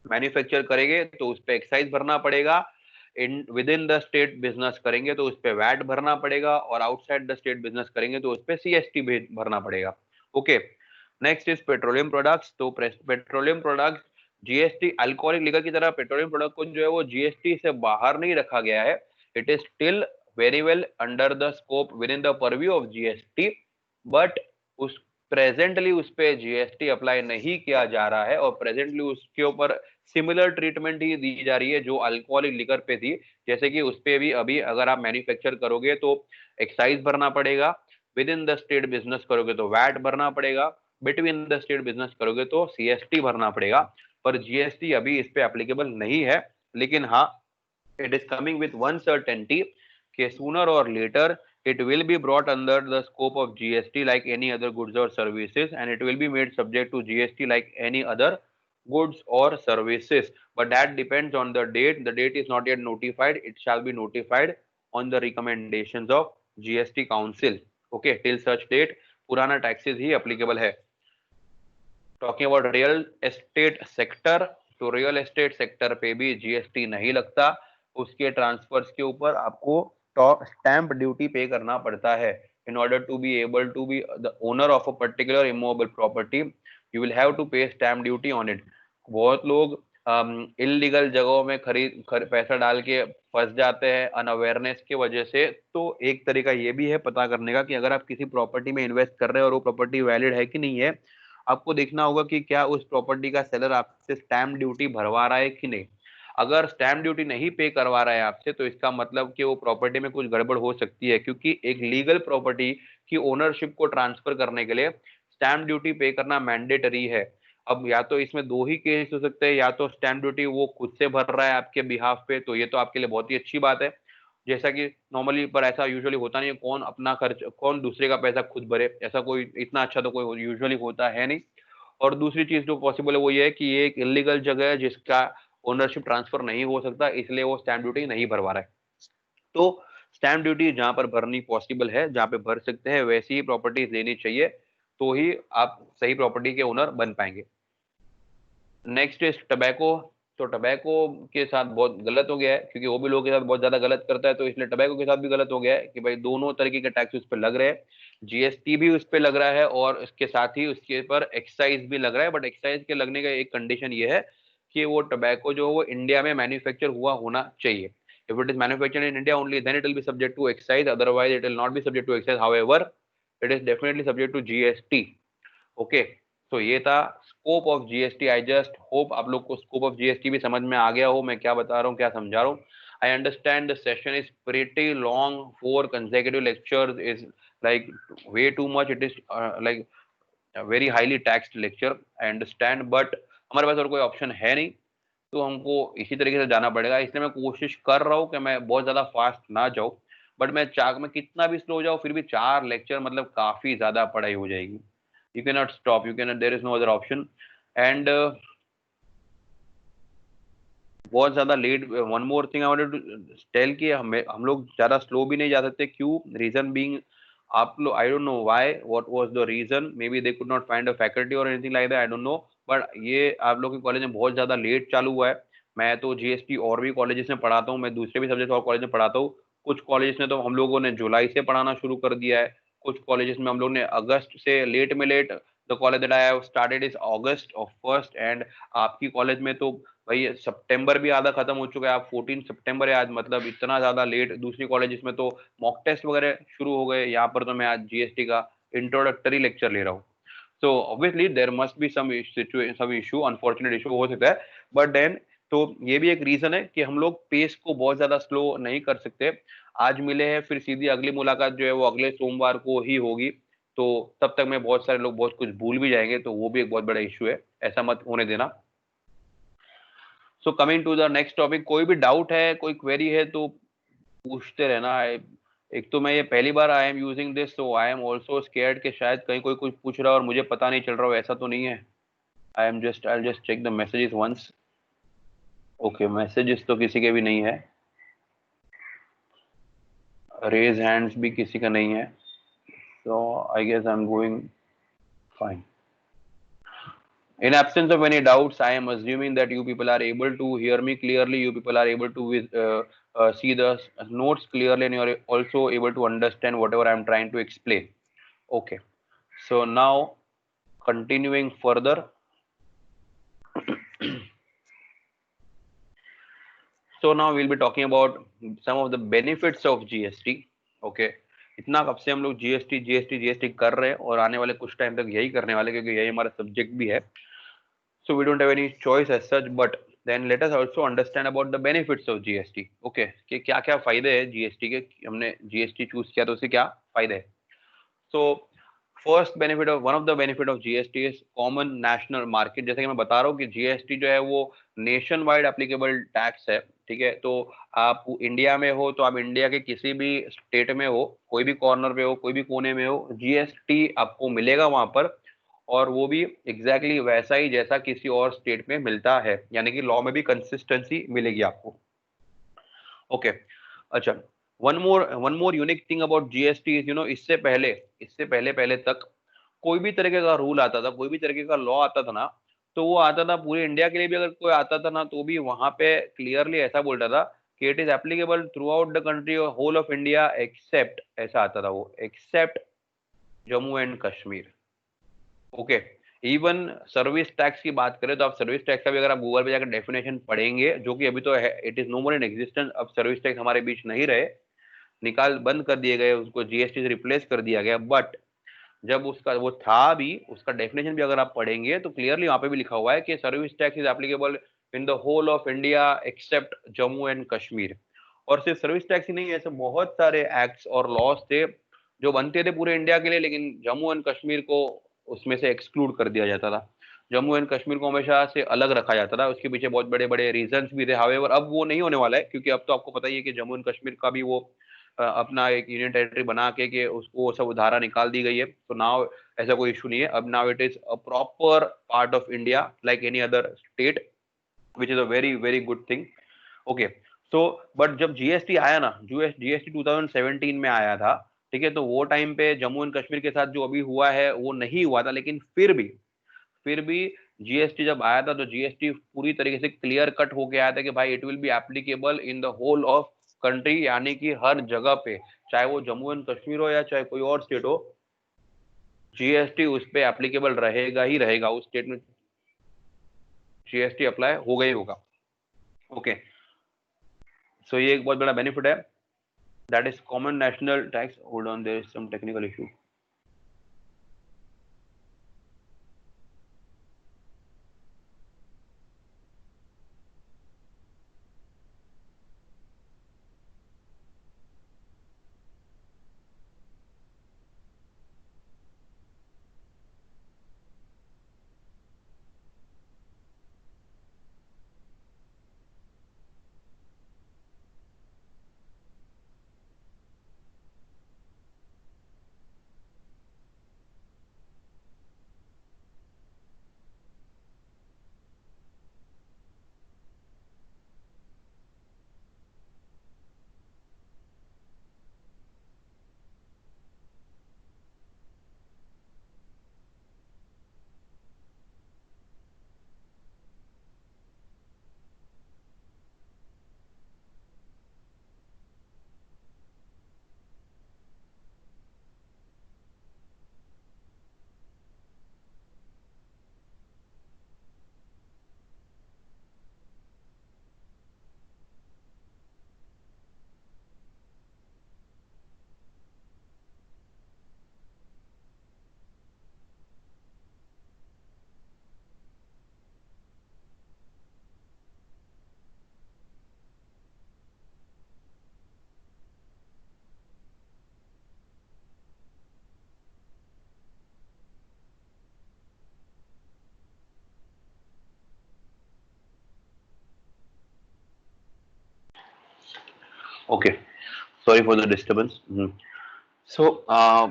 मैन्युफैक्चर करेंगे तो उस पर एक्साइज भरना पड़ेगा, with in the state business करेंगे तो उस पर वैट भरना पड़ेगा, और आउटसाइड द स्टेट बिजनेस करेंगे तो उस पर सीएसटी भरना पड़ेगा। Okay, next is petroleum products. तो petroleum products GST alcoholic liquor की तरह पेट्रोलियम प्रोडक्ट को जो है वो जीएसटी से बाहर नहीं रखा गया है। It is still very well under the scope with in the purview of GST, but उस प्रेजेंटली उस पे जीएसटी अप्लाई नहीं किया जा रहा है, और प्रेजेंटली उसके ऊपर सिमिलर ट्रीटमेंट ही दी जा रही है जो अल्कोहलिक लिकर पे थी। जैसे कि उस पे भी अभी अगर आप मैन्युफैक्चर करोगे तो एक्साइज भरना पड़ेगा, with in the state business करोगे तो वैट भरना पड़ेगा, बिटवीन द स्टेट बिजनेस करोगे तो सीएसटी भरना पड़ेगा, पर जीएसटी अभी इस पे एप्लीकेबल नहीं है। लेकिन हाँ, it is coming with one certainty कि sooner or later it will be brought under the scope of GST like any other goods or services, and it will be made subject to GST like any other goods or services, but that depends on the date. The date is not yet notified, it shall be notified on the recommendations of GST council। okay, till such date पुराना taxes ही applicable है। Talking about real estate sector, तो real estate sector पे भी GST नहीं लगता, उसके transverse के ऊपर आपको स्टैंप ड्यूटी पे करना पड़ता है। In order to be able to be the owner of a particular immovable property, you will have to pay stamp duty on it. बहुत लोग इलीगल जगहों में पैसा डाल के फंस जाते हैं अनअवेयरनेस की वजह से। तो एक तरीका ये भी है पता करने का कि अगर आप किसी प्रॉपर्टी में इन्वेस्ट कर रहे हैं और वो प्रॉपर्टी वैलिड है कि नहीं है, आपको देखना होगा कि क्या उस प्रॉपर्टी का सेलर आपसे स्टैंप ड्यूटी भरवा रहा है कि नहीं। अगर स्टैंप ड्यूटी नहीं पे करवा रहा है आपसे, तो इसका मतलब कि वो प्रॉपर्टी में कुछ गड़बड़ हो सकती है, क्योंकि एक लीगल प्रॉपर्टी की ओनरशिप को ट्रांसफर करने के लिए स्टैंप ड्यूटी पे करना मैंडेटरी है। अब या तो इसमें दो ही केस हो सकते हैं, या तो स्टैंप ड्यूटी वो खुद से भर रहा है आपके बिहाफ पे, तो ये तो आपके लिए बहुत ही अच्छी बात है, जैसा कि नॉर्मली, पर ऐसा यूजुअली होता नहीं है। कौन अपना खर्च, कौन दूसरे का पैसा खुद भरे, ऐसा कोई इतना अच्छा तो कोई यूजुअली होता है नहीं। और दूसरी चीज जो पॉसिबल है वो ये है कि ये एक इलीगल जगह है जिसका ओनरशिप ट्रांसफर नहीं हो सकता, इसलिए वो स्टैंप ड्यूटी नहीं भरवा रहा है। तो स्टैंप ड्यूटी जहां पर भरनी पॉसिबल है, जहां पे भर सकते हैं, वैसी ही प्रॉपर्टीज लेनी चाहिए, तो ही आप सही प्रॉपर्टी के ओनर बन पाएंगे। Next is tobacco. तो टबैको के साथ बहुत गलत हो गया है, क्योंकि वो भी लोगों के साथ बहुत ज्यादा गलत करता है, तो इसलिए टबैको के साथ भी गलत हो गया है कि भाई दोनों तरीके के टैक्स उस पर लग रहे हैं। जीएसटी भी उस पर लग रहा है और इसके साथ ही उसके ऊपर एक्साइज भी लग रहा है, बट एक्साइज के लगने का एक कंडीशन ये है कि वो टबैको जो वो इंडिया में मैन्युफैक्चर हुआ होना चाहिए। If it is manufactured in India only, then it will be subject to excise, otherwise it will not be subject to excise, however it is definitely subject to GST. Okay, तो ये था scope of GST. I just hope आप लोग को scope of GST भी समझ में आ गया हो, मैं क्या बता रहा हूँ, क्या समझा रहा हूँ। I understand the session is pretty long, 4 consecutive lectures is like way too much. It is like a very highly taxed lecture. I understand, but हमारे पास और कोई ऑप्शन है नहीं, तो हमको इसी तरीके से जाना पड़ेगा। इसलिए मैं कोशिश कर रहा हूँ कि मैं बहुत ज्यादा फास्ट ना जाऊँ, बट मैं कितना भी स्लो जाऊँ, फिर भी 4 लेक्चर मतलब काफी ज्यादा पढ़ाई हो जाएगी। You can not stop, you can, there is no other option. And बहुत ज्यादा late, one more thing I wanted to tell कि हम लोग ज्यादा स्लो भी नहीं जा सकते। क्यों? रीजन बीइंग, आप लोग, I don't know why, what was the reason, may be they could not find a faculty और anything like that, I don't know. But ये आप लोग के कॉलेज में बहुत ज्यादा लेट चालू हुआ है। मैं तो जीएसटी और भी कॉलेजेस में पढ़ाता हूँ, मैं दूसरे भी सब्जेक्ट और कॉलेज में पढ़ाता हूँ। कुछ कॉलेजेस में तो हम लोगों ने जुलाई से पढ़ाना शुरू कर दिया है, कुछ कॉलेजेस में हम लोग ने अगस्त से, लेट में late, the college that I have started is August of first. And आपकी कॉलेज में तो भाई सितंबर भी आधा खत्म हो चुका है, आप 14 सितंबर है आज, मतलब इतना ज्यादा लेट। दूसरी कॉलेजेस में तो मॉक टेस्ट वगैरह शुरू हो गए, यहाँ पर तो मैं आज जीएसटी का इंट्रोडक्टरी लेक्चर ले रहा हूँ। So obviously there must be some issue, unfortunate issue हो सकता है, बट देन तो ये भी एक रीजन है कि हम लोग पेस को बहुत ज्यादा स्लो नहीं कर सकते। आज मिले हैं, फिर सीधी अगली मुलाकात जो है वो अगले सोमवार को ही होगी, तो तब तक में बहुत सारे लोग बहुत कुछ भूल भी जाएंगे, तो वो भी एक बहुत बड़ा इशू है, ऐसा मत होने देना। So coming to the next topic, कोई भी डाउट है, कोई क्वेरी है तो पूछते रहना है। एक तो मैं ये पहली बार I am using this, so I am also scared कि शायद कहीं कोई कुछ पूछ रहा है और मुझे पता नहीं चल रहा हो, ऐसा तो नहीं है। I just check the messages once. Okay, messages तो किसी के भी नहीं है, रेज हैंड्स भी किसी का नहीं है, so I guess I'm going fine. In absence of any doubts, I am assuming that you people are able to hear me clearly, you people are able to see the notes clearly, and you are also able to understand whatever I am trying to explain. Okay, so now continuing further. So now we'll be talking about some of the benefits of GST. Okay, इतना कब से हम लोग GST GST GST कर रहे हैं, और आने वाले कुछ टाइम तक यही करने वाले, क्योंकि यही हमारा सब्जेक्ट भी है। So we don't have any choice as such, but then let us also understand about the benefits of GST. Okay, कि क्या क्या फायदे हैं जीएसटी के, हमने जीएसटी चूज किया तो उससे क्या फायदे हैं। So first benefit of, one of the benefit of GST is common national market. जैसे कि मैं बता रहा हूँ कि जीएसटी जो है वो नेशन वाइड एप्लीकेबल टैक्स है, ठीक है। तो आप इंडिया में हो तो आप इंडिया के किसी भी स्टेट में हो, कोई भी कॉर्नर पे हो, कोई भी कोने में हो, जीएसटी आपको मिलेगा वहां पर, और वो भी एग्जैक्टली exactly वैसा ही जैसा किसी और स्टेट में मिलता है, यानी कि लॉ में भी कंसिस्टेंसी मिलेगी आपको। ओके, अच्छा, one more unique thing about GST is, इससे पहले पहले तक कोई भी तरीके का रूल आता था, कोई भी तरीके का लॉ आता था ना, तो वो आता था पूरे इंडिया के लिए भी, अगर कोई आता था ना, तो भी वहां पे क्लियरली ऐसा बोलता था कि it is applicable throughout the country, whole of India, except, ऐसा आता था वो, except Jammu and Kashmir. Okay, even service tax की बात करें तो आप सर्विस टैक्स का भी, अगर आप गूगल पे जाकर डेफिनेशन पढ़ेंगे, जो कि अभी तो है, it is no more in existence, अब सर्विस टैक्स हमारे बीच नहीं रहे, निकाल बंद कर दिए गए, उसको जीएसटी से रिप्लेस कर दिया गया। बट जब उसका वो था भी, उसका डेफिनेशन भी अगर आप पढ़ेंगे तो क्लियरली वहां पे भी लिखा हुआ है कि service tax is applicable in the whole of India except Jammu and Kashmir. और सिर्फ सर्विस टैक्स ही नहीं, ऐसे बहुत सारे एक्ट्स और लॉज थे जो बनते थे पूरे इंडिया के लिए, लेकिन जम्मू एंड कश्मीर को उसमें से एक्सक्लूड कर दिया जाता था। जम्मू एंड कश्मीर को हमेशा से अलग रखा जाता था, उसके पीछे बहुत बड़े बड़े रीजंस भी थे। हावेवर अब वो नहीं होने वाला है, क्योंकि अब तो आपको पता ही है कि जम्मू एंड कश्मीर का भी वो अपना एक यूनियन टेरिटरी बना के उसको सब धारा निकाल दी गई है। तो नाउ ऐसा कोई इशू नहीं है, अब now it is a proper part of India like any other state, which is a very very good thing. Okay, so but जब जीएसटी आया ना, जो जीएसटी 2017 में आया था, ठीक है, तो वो टाइम पे जम्मू एंड कश्मीर के साथ जो अभी हुआ है वो नहीं हुआ था, लेकिन फिर भी जीएसटी जब आया था तो जीएसटी पूरी तरीके से क्लियर कट होके आया था कि भाई it will be applicable in the whole of country, यानी कि हर जगह पे, चाहे वो जम्मू एंड कश्मीर हो या चाहे कोई और स्टेट हो, जीएसटी उस पे एप्लीकेबल रहेगा ही रहेगा, उस स्टेट में जीएसटी अप्लाई होगा ही होगा। ओके, सो ये एक बहुत बड़ा बेनिफिट है, that is common national tax. Hold on, there is some technical issue. Okay, sorry for the disturbance. So,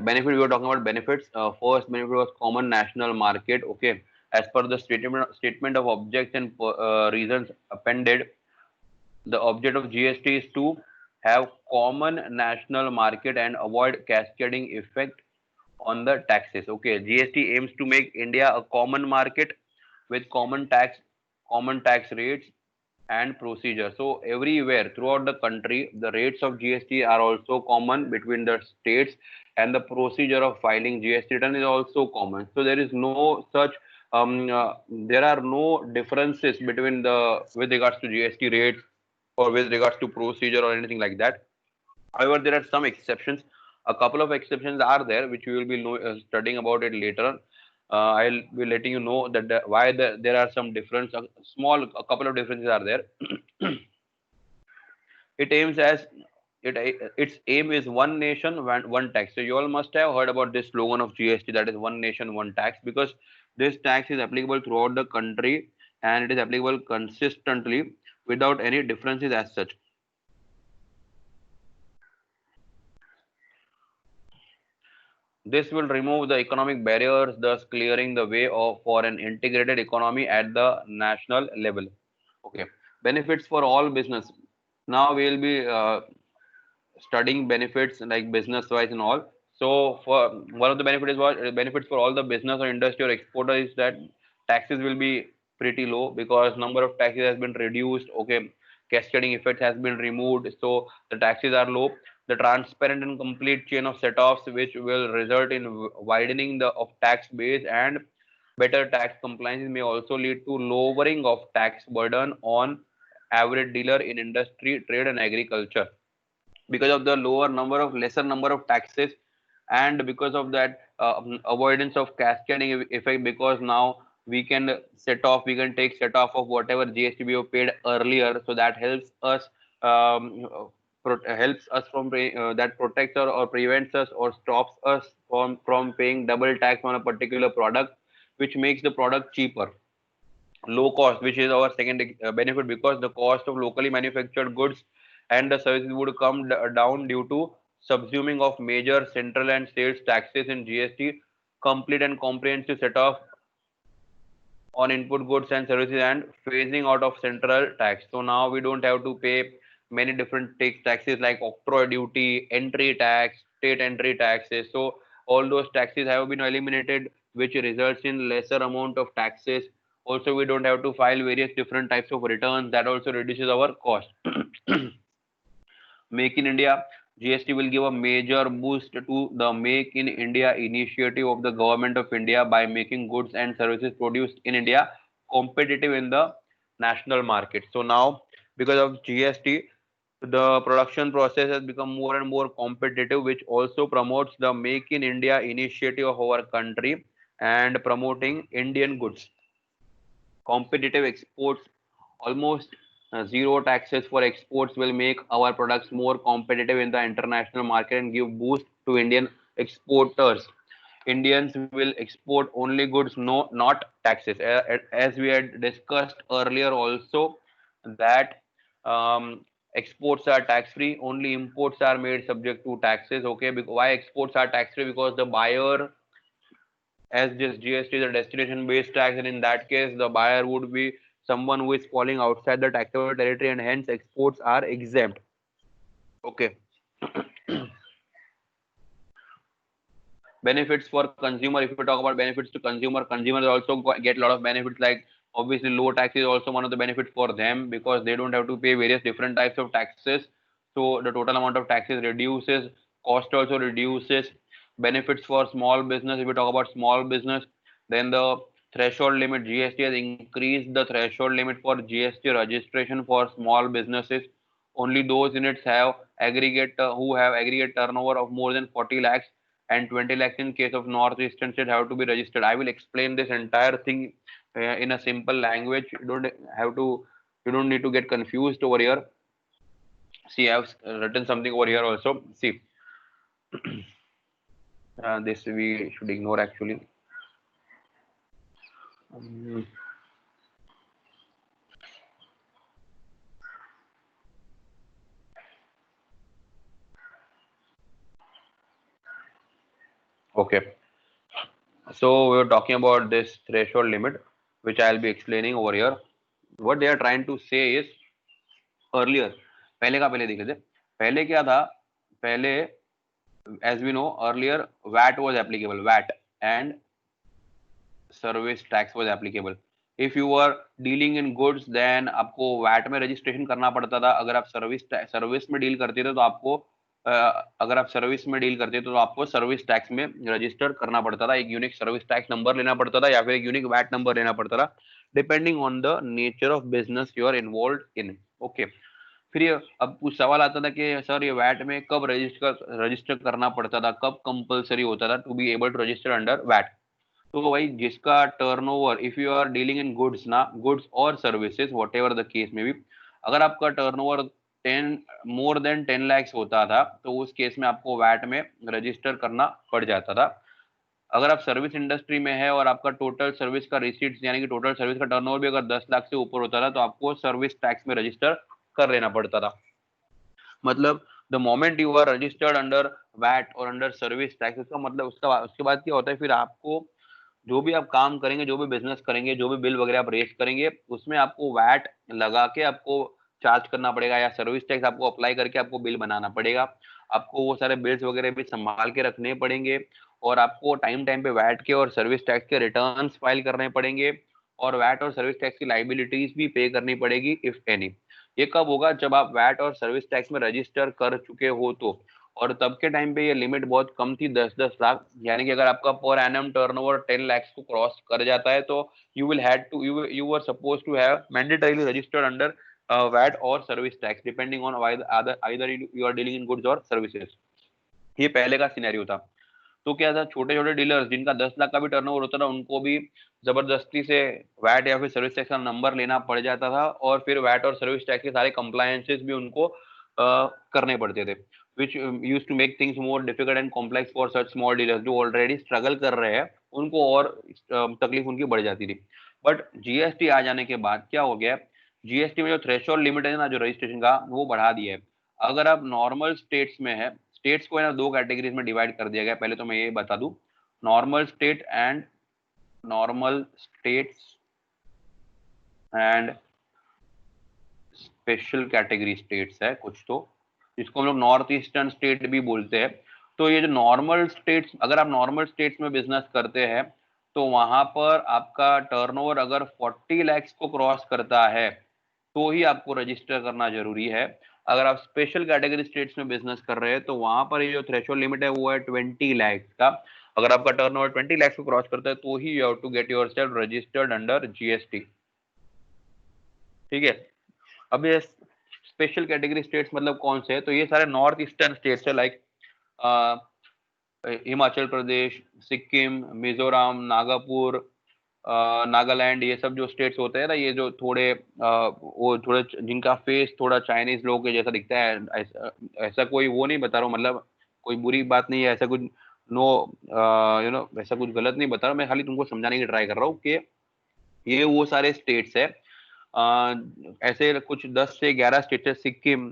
benefit, we were talking about benefits. First benefit was common national market. Okay, as per the statement of objects and reasons appended, the object of GST is to have common national market and avoid cascading effect on the taxes. Okay, GST aims to make India a common market with common tax rates and procedure. So everywhere throughout the country, the rates of GST are also common between the states, and the procedure of filing GST return is also common. So there is no such there are no differences between the with regards to GST rates or with regards to procedure or anything like that. However, there are some exceptions. A couple of exceptions are there, which we will be studying about it later. I'll be letting you know that there are some difference. A couple of differences are there. It aims as its aim is one nation, one tax. So you all must have heard about this slogan of GST, that is one nation, one tax, because this tax is applicable throughout the country and it is applicable consistently without any differences as such. This will remove the economic barriers, thus clearing the way for an integrated economy at the national level. Okay, benefits for all business. Now we will be studying benefits like business wise and all. So for one of the benefits for all the business or industry or exporter is that taxes will be pretty low because number of taxes has been reduced. Okay, cascading effect has been removed, so the taxes are low. The transparent and complete chain of set-offs, which will result in widening the of tax base and better tax compliance, may also lead to lowering of tax burden on average dealer in industry, trade, and agriculture because of the lesser number of taxes, and because of that avoidance of cascading effect, because now we can take set off of whatever GST we have paid earlier, so that helps us helps us from that protects or prevents us or stops us from paying double tax on a particular product, which makes the product cheaper, low cost, which is our second benefit, because the cost of locally manufactured goods and the services would come down due to subsuming of major central and state taxes and GST, complete and comprehensive set off on input goods and services, and phasing out of central tax. So now we don't have to pay many different taxes like octroi duty, entry tax, state entry taxes. So all those taxes have been eliminated, which results in lesser amount of taxes. Also, we don't have to file various different types of returns. That also reduces our cost. Make in India, GST will give a major boost to the Make in India initiative of the government of India by making goods and services produced in India competitive in the national market. So now, because of GST, the production process has become more and more competitive, which also promotes the Make in India initiative of our country and promoting Indian goods. Competitive exports, almost zero taxes for exports will make our products more competitive in the international market and give boost to Indian exporters. Indians will export only goods, no, not taxes. As we had discussed earlier also, that exports are tax free, only imports are made subject to taxes. Okay, why exports are tax free? Because the buyer, as this GST is a destination based tax, and in that case, the buyer would be someone who is falling outside the taxable territory, and hence exports are exempt. Okay. Benefits for consumer. If we talk about benefits to consumer, consumers also get a lot of benefits, like obviously low tax is also one of the benefits for them because they don't have to pay various different types of taxes. So the total amount of taxes reduces, cost also reduces. Benefits for small business. If we talk about small business, then the threshold limit, GST has increased the threshold limit for GST registration for small businesses. Only those units have aggregate who have aggregate turnover of more than 40 lakhs and 20 lakhs in case of northeastern state have to be registered. I will explain this entire thing in a simple language. You don't need to get confused over here. See, I have written something over here also. See, this we should ignore actually. Um, Okay, so we were talking about this threshold limit, which I'll be explaining over here. What they are trying to say is earlier, पहले का पहले देख लेते, पहले क्या था, पहले as we know earlier VAT was applicable, VAT and service tax was applicable. If you are dealing in goods then आपको वैट में रजिस्ट्रेशन करना पड़ता था. अगर आप सर्विस में डील करते थे तो आपको अगर आप सर्विस में डील करते थे तो आपको सर्विस टैक्स में रजिस्टर करना पड़ता था. एक यूनिक सर्विस टैक्स नंबर लेना पड़ता था या फिर एक यूनिक वैट नंबर लेना पड़ता था, depending on the nature of business you are involve in. Okay, फिर ये अब कुछ सवाल आता था कि सर ये वैट में कब रजिस्टर करना पड़ता था, कब कंपलसरी होता था to be able to register under VAT. तो भाई जिसका turnover, if you are dealing in goods ना, गुड्स और services whatever the case में भी, अगर आपका टर्नओवर 10 मोर देन 10 लाख होता था तो उस केस में आपको वैट में रजिस्टर करना पड़ जाता था. अगर आप सर्विस इंडस्ट्री में है और आपका टोटल सर्विस का रिसीट्स यानी कि टोटल सर्विस का टर्नओवर भी अगर 10 लाख से ऊपर होता था तो आपको सर्विस टैक्स में रजिस्टर कर लेना पड़ता था. मतलब the moment you are registered under VAT और अंडर सर्विस टैक्स, उसका मतलब उसके बाद क्या होता है, फिर आपको जो भी आप काम करेंगे, जो भी बिजनेस करेंगे, जो भी बिल वगैरह आप रेस करेंगे, उसमें आपको वैट लगा के आपको चार्ज करना पड़ेगा या सर्विस टैक्स आपको अप्लाई करके आपको बिल बनाना पड़ेगा. आपको वो सारे बिल्स वगैरह भी संभाल के रखने पड़ेंगे और आपको टाइम टाइम पे वैट के और सर्विस टैक्स के रिटर्न्स फाइल करने पड़ेंगे और वैट और सर्विस टैक्स की लाइबिलिटीज भी पे करनी पड़ेगी इफ एनी. ये कब होगा, जब आप वैट और सर्विस टैक्स में रजिस्टर कर चुके हो तो. और तब के टाइम पे ये लिमिट बहुत कम थी, 10-10 लाख. यानी कि अगर आपका पर एनम टर्नओवर 10 लाख को क्रॉस कर जाता है तो you will had to you are suppose to have mandatorily registered under VAT और service tax depending on either you are dealing in goods और सर्विसेज. ये पहले का सिनेरियो था. तो क्या था, छोटे छोटे डीलर्स जिनका 10 लाख का भी टर्नओवर होता था उनको भी जबरदस्ती से वैट या फिर सर्विस टैक्स का नंबर लेना पड़ जाता था और फिर वैट और सर्विस टैक्स के सारे कंप्लायंसेस भी उनको करने पड़ते थे, which used to make things more difficult and complex for such small dealers जो ऑलरेडी स्ट्रगल कर रहे हैं उनको और तकलीफ उनकी बढ़ जाती थी. बट जीएसटी आ जाने के बाद क्या हो गया, जीएसटी में जो थ्रेशोल्ड लिमिट है ना जो रजिस्ट्रेशन का, वो बढ़ा दिया है. अगर आप नॉर्मल स्टेट्स में है, स्टेट्स को है ना दो कैटेगरीज में डिवाइड कर दिया गया. पहले तो मैं ये बता दूं, normal state and normal states and special category states है कुछ, तो जिसको हम लोग नॉर्थ ईस्टर्न स्टेट भी बोलते हैं. तो ये जो नॉर्मल स्टेट्स, अगर आप नॉर्मल स्टेट्स में बिजनेस करते हैं तो वहां पर आपका टर्नओवर अगर 40 लाख को क्रॉस करता है तो ही आपको रजिस्टर करना जरूरी है. अगर आप स्पेशल कैटेगरी स्टेट्स में बिजनेस कर रहे हैं तो वहां पर ये जो थ्रेशोल्ड लिमिट है वो है 20 लाख का. अगर आपका टर्नओवर 20 लाख को क्रॉस करता है तो ही you have to get yourself registered under GST. ठीक है. अब ये स्पेशल कैटेगरी स्टेट्स मतलब कौन से है, तो ये सारे नॉर्थ ईस्टर्न स्टेट्स है, लाइक हिमाचल प्रदेश, सिक्किम, मिजोरम, नागपुर, नागालैंड. ये सब जो स्टेट्स होते हैं ना, ये जो थोड़े वो थोड़े जिनका फेस थोड़ा चाइनीज लोगों के जैसा दिखता है, ऐसा कोई वो नहीं बता रहा हूँ, मतलब कोई बुरी बात नहीं है, ऐसा कुछ नो यू नो ऐसा कुछ गलत नहीं बता रहा हूँ. मैं खाली तुमको समझाने की ट्राई कर रहा हूँ कि ये वो सारे स्टेट्स है. ऐसे कुछ 10 से 11 स्टेट्स है, सिक्किम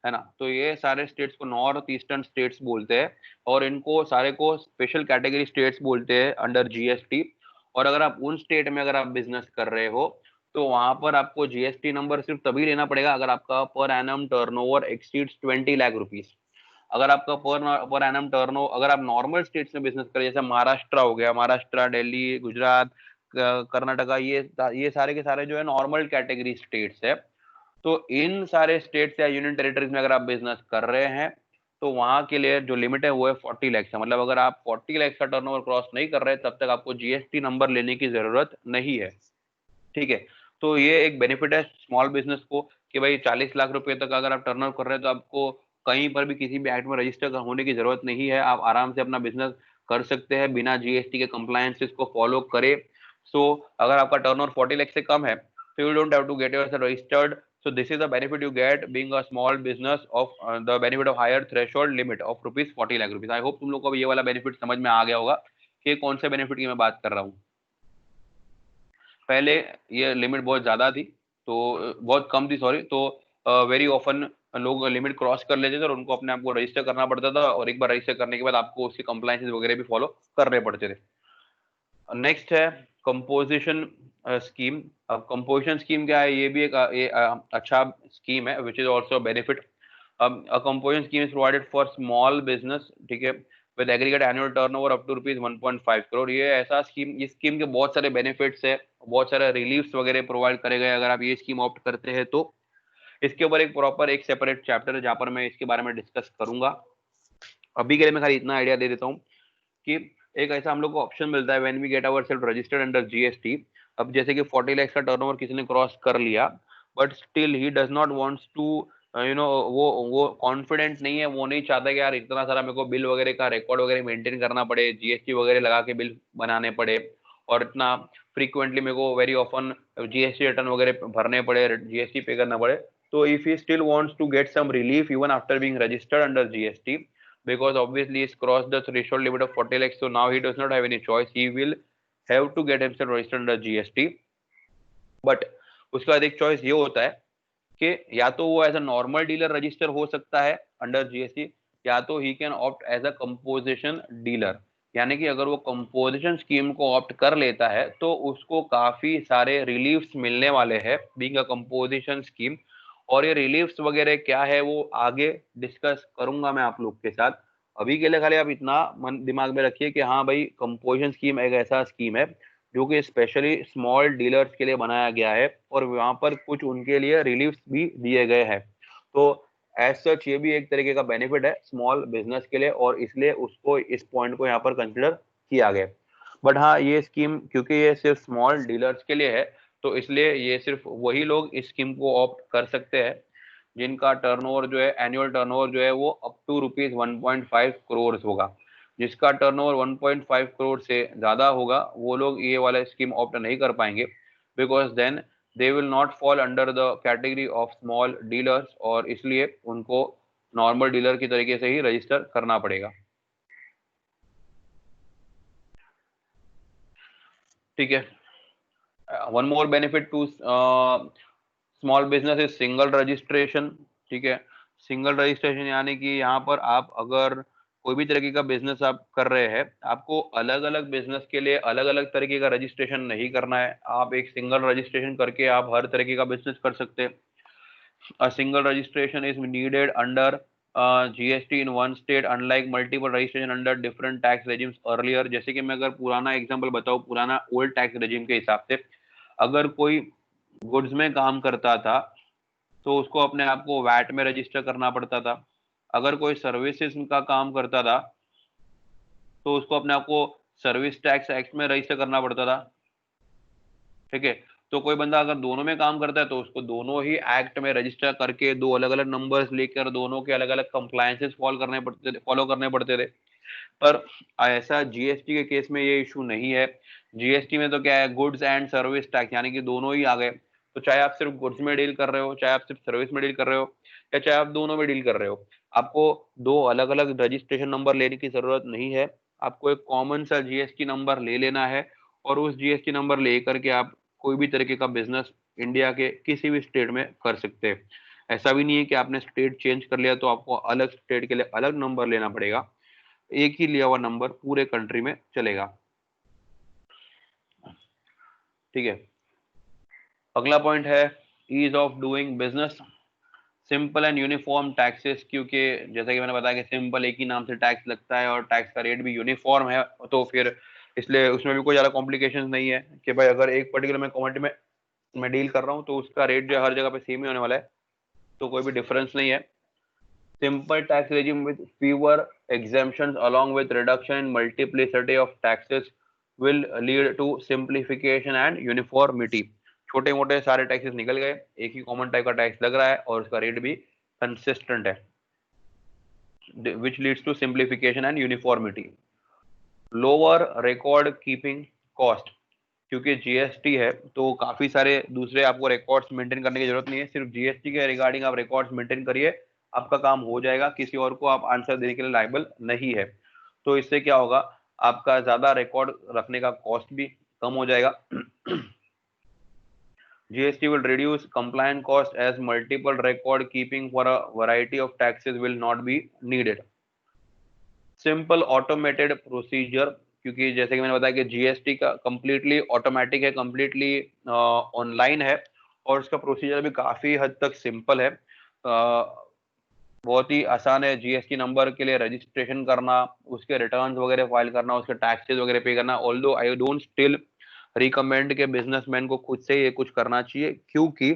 है ना, तो ये सारे स्टेट्स को नॉर्थ ईस्टर्न स्टेट्स बोलते हैं और इनको सारे को स्पेशल कैटेगरी स्टेट्स बोलते हैं अंडर जीएसटी. और अगर आप उन स्टेट में अगर आप बिजनेस कर रहे हो तो वहां पर आपको जीएसटी नंबर सिर्फ तभी लेना पड़ेगा अगर आपका per annum turnover exceeds 20 lakh rupees. अगर आपका पर एनम टर्नओवर, अगर आप नॉर्मल स्टेट्स में बिजनेस करें जैसे महाराष्ट्र हो गया, महाराष्ट्र, दिल्ली, गुजरात, कर्नाटका, ये सारे के सारे जो है नॉर्मल कैटेगरी स्टेट्स है. तो इन सारे स्टेट्स या यूनियन टेरिटरीज में अगर आप बिजनेस कर रहे हैं तो वहां के लिए जो लिमिट है वो है 40 लाख का. मतलब अगर आप 40 लाख का टर्नओवर क्रॉस नहीं कर रहे तब तक आपको जीएसटी नंबर लेने की जरूरत नहीं है. ठीक है. तो ये एक बेनिफिट है स्मॉल बिजनेस को कि भाई 40 लाख रुपए तक अगर आप टर्नओवर कर रहे हैं तो आपको कहीं पर भी किसी भी एक्ट में रजिस्टर होने की जरूरत नहीं है. आप आराम से अपना बिजनेस कर सकते हैं बिना जीएसटी के कंप्लायंसेस को फॉलो करे. सो अगर आपका टर्नओवर 40 लाख से कम है तो you don't have to get yourself registered. So this is the benefit you get being a small business of the benefit of higher threshold limit of rupees 40 lakh rupees. I hope तुम लोग को भी ये वाला benefit समझ में आ गया होगा कि कौन से बेनिफिट की मैं बात कर रहा हूँ. पहले ये लिमिट बहुत ज्यादा थी, तो बहुत कम थी सॉरी, तो वेरी ऑफन लोग लिमिट क्रॉस कर लेते थे और उनको अपने आप को रजिस्टर करना पड़ता था, और एक बार रजिस्टर करने के बाद आपको उसके कंप्लायंसेस वगैरह भी फॉलो करने पड़ते थे। नेक्स्ट है कंपोजिशन स्कीम। अब कंपोजिशन स्कीम क्या है, ये भी एक अच्छा स्कीम है विच इज ऑल्सो बेनिफिट। अब a composition scheme is provided for small business, ठीक है, with aggregate annual turnover up to rupees 1.5 crore. ये ऐसा स्कीम, इस स्कीम के बहुत सारे बेनिफिट्स है, बहुत सारे रिलीफ्स वगैरह प्रोवाइड करे गए अगर आप ये स्कीम ऑप्ट करते हैं तो। इसके ऊपर एक प्रॉपर एक सेपरेट चैप्टर है जहां पर मैं इसके बारे में डिस्कस करूंगा। अभी के लिए मैं खाली इतना आइडिया दे देता हूँ कि एक ऐसा हम लोग को ऑप्शन मिलता है when we get our self registered under GST. अब जैसे कि 40 लाख का टर्नओवर किसी ने क्रॉस कर लिया, but still he does not wants to वो कॉन्फिडेंट नहीं है, वो नहीं चाहता कि यार इतना सारा मेरे को बिल वगैरह का रिकॉर्ड वगैरह मेंटेन करना पड़े, जीएसटी वगैरह लगा के बिल बनाने पड़े, और इतना फ्रीक्वेंटली मेरे को वेरी ऑफन जीएसटी रिटर्न वगैरह भरने पड़े, जीएसटी पे करना पड़े। तो if he still wants to get some relief even after being registered under GST, because obviously he's crossed the threshold limit of 40 lakhs, so now he does not have any choice, he will have to get himself registered under GST। But उसके बाद एक choice ये होता है कि या तो वो as a normal dealer register हो सकता है अंडर जीएसटी, या तो he can opt as a composition dealer. यानी कि अगर वो कंपोजिशन स्कीम को ऑप्ट कर लेता है तो उसको काफी सारे रिलीफ्स मिलने वाले हैं बीइंग अ कंपोजिशन स्कीम। और ये रिलीफ्स वगैरह क्या है वो आगे डिस्कस करूंगा मैं आप लोग के साथ। अभी के लिए खाली आप इतना मन दिमाग में रखिए कि हाँ भाई, कंपोजिशन स्कीम एक ऐसा स्कीम है जो कि स्पेशली स्मॉल डीलर्स के लिए बनाया गया है, और वहां पर कुछ उनके लिए रिलीफ्स भी दिए गए हैं। तो एज सच ये भी एक तरीके का बेनिफिट है स्मॉल बिजनेस के लिए, और इसलिए उसको इस पॉइंट को यहाँ पर कंसिडर किया गया। बट हाँ, ये स्कीम क्योंकि ये सिर्फ स्मॉल डीलर्स के लिए है, तो इसलिए ये सिर्फ वही लोग इस स्कीम को ऑप्ट कर सकते हैं जिनका टर्नओवर जो है, एनुअल टर्नओवर जो है वो अप टू रुपीज 1.5 करोड़ होगा। जिसका टर्नओवर 1.5 करोड़ से ज्यादा होगा वो लोग ये वाला स्कीम ऑप्ट नहीं कर पाएंगे, because then they will not fall under the category of small dealers, और इसलिए उनको नॉर्मल डीलर की तरीके से ही रजिस्टर करना पड़ेगा। ठीक है। One more benefit to small business is single registration. ठीक है, सिंगल रजिस्ट्रेशन यानी कि यहाँ पर आप अगर कोई भी तरीके का बिजनेस आप कर रहे हैं, आपको अलग अलग बिजनेस के लिए अलग अलग तरीके का रजिस्ट्रेशन नहीं करना है। आप एक सिंगल रजिस्ट्रेशन करके आप हर तरीके का बिजनेस कर सकते हैं। A single registration is needed under GST in one state, unlike multiple registration under different tax regimes earlier। जैसे कि मैं अगर पुराना एग्जांपल बताऊं, पुराना ओल्ड टैक्स रेजिम के हिसाब से अगर कोई गुड्स में काम करता था तो उसको अपने आप को वैट में रजिस्टर करना पड़ता था। अगर कोई सर्विसेज का काम करता था तो उसको अपने आप को सर्विस टैक्स एक्ट में रजिस्टर करना पड़ता था। ठीक है, तो कोई बंदा अगर दोनों में काम करता है तो उसको दोनों ही एक्ट में रजिस्टर करके दो अलग अलग नंबर्स लेकर दोनों के अलग अलग कंप्लायंसेस फॉलो करने पड़ते थे। पर ऐसा जीएसटी के केस में ये इशू नहीं है। जीएसटी में तो क्या है, गुड्स एंड सर्विस टैक्स, यानी कि दोनों ही आ गए। तो चाहे आप सिर्फ गुड्स में डील कर रहे हो, चाहे आप सिर्फ सर्विस में डील कर रहे हो, या चाहे आप दोनों में डील कर रहे हो, आपको दो अलग अलग रजिस्ट्रेशन नंबर लेने की जरूरत नहीं है। आपको एक कॉमन सा जीएसटी नंबर ले लेना है, और उस जीएसटी नंबर लेकर के आप कोई भी तरीके का बिजनेस इंडिया के किसी भी स्टेट में कर सकते हैं। ऐसा भी नहीं है कि आपने स्टेट चेंज कर लिया तो आपको अलग स्टेट के लिए अलग नंबर लेना पड़ेगा। एक ही लिया हुआ नंबर पूरे कंट्री में चलेगा। ठीक है, अगला पॉइंट है ease of doing business, simple and uniform taxes. क्योंकि जैसा कि मैंने बताया कि सिंपल एक ही नाम से टैक्स लगता है और टैक्स का रेट भी यूनिफॉर्म है, तो फिर इसलिए उसमें भी कोई ज्यादा कॉम्प्लिकेशन नहीं है कि भाई अगर एक पर्टिकुलर मैं कमोडिटी में मैं डील कर रहा हूँ तो उसका रेट जो हर जगह पे सेम ही होने वाला है, तो कोई भी डिफरेंस नहीं है। Simple tax regime with fewer exemptions along with reduction in multiplicity of taxes will lead to simplification and uniformity। छोटे मोटे सारे टैक्सेस निकल गए, एक ही कॉमन टाइप का टैक्स लग रहा है और उसका रेट भी कंसिस्टेंट है, which leads to simplification and uniformity। Lower record keeping cost, क्योंकि जीएसटी है तो काफी सारे दूसरे आपको रिकॉर्ड्स मेंटेन करने की जरूरत नहीं है, सिर्फ जीएसटी के रिगार्डिंग आप रिकॉर्ड्स मेंटेन करिए, आपका काम हो जाएगा, किसी और को आप आंसर देने के लिए लायबल नहीं है। तो इससे क्या होगा, आपका ज्यादा रिकॉर्ड रखने का कॉस्ट भी कम हो जाएगा। GST will reduce compliance cost as multiple record keeping for a variety of taxes will not be needed. Simple automated procedure, क्योंकि जैसे कि मैंने बताया कि जीएसटी का कंप्लीटली ऑटोमेटिक है, कंप्लीटली ऑनलाइन है, और उसका प्रोसीजर भी काफी हद तक सिंपल है, बहुत ही आसान है। जीएसटी नंबर के लिए रजिस्ट्रेशन करना, उसके रिटर्न्स वगैरह फाइल करना, उसके टैक्सेस वगैरह पे करना। Although I don't still recommend के बिजनेसमैन को खुद से ये कुछ करना चाहिए, क्योंकि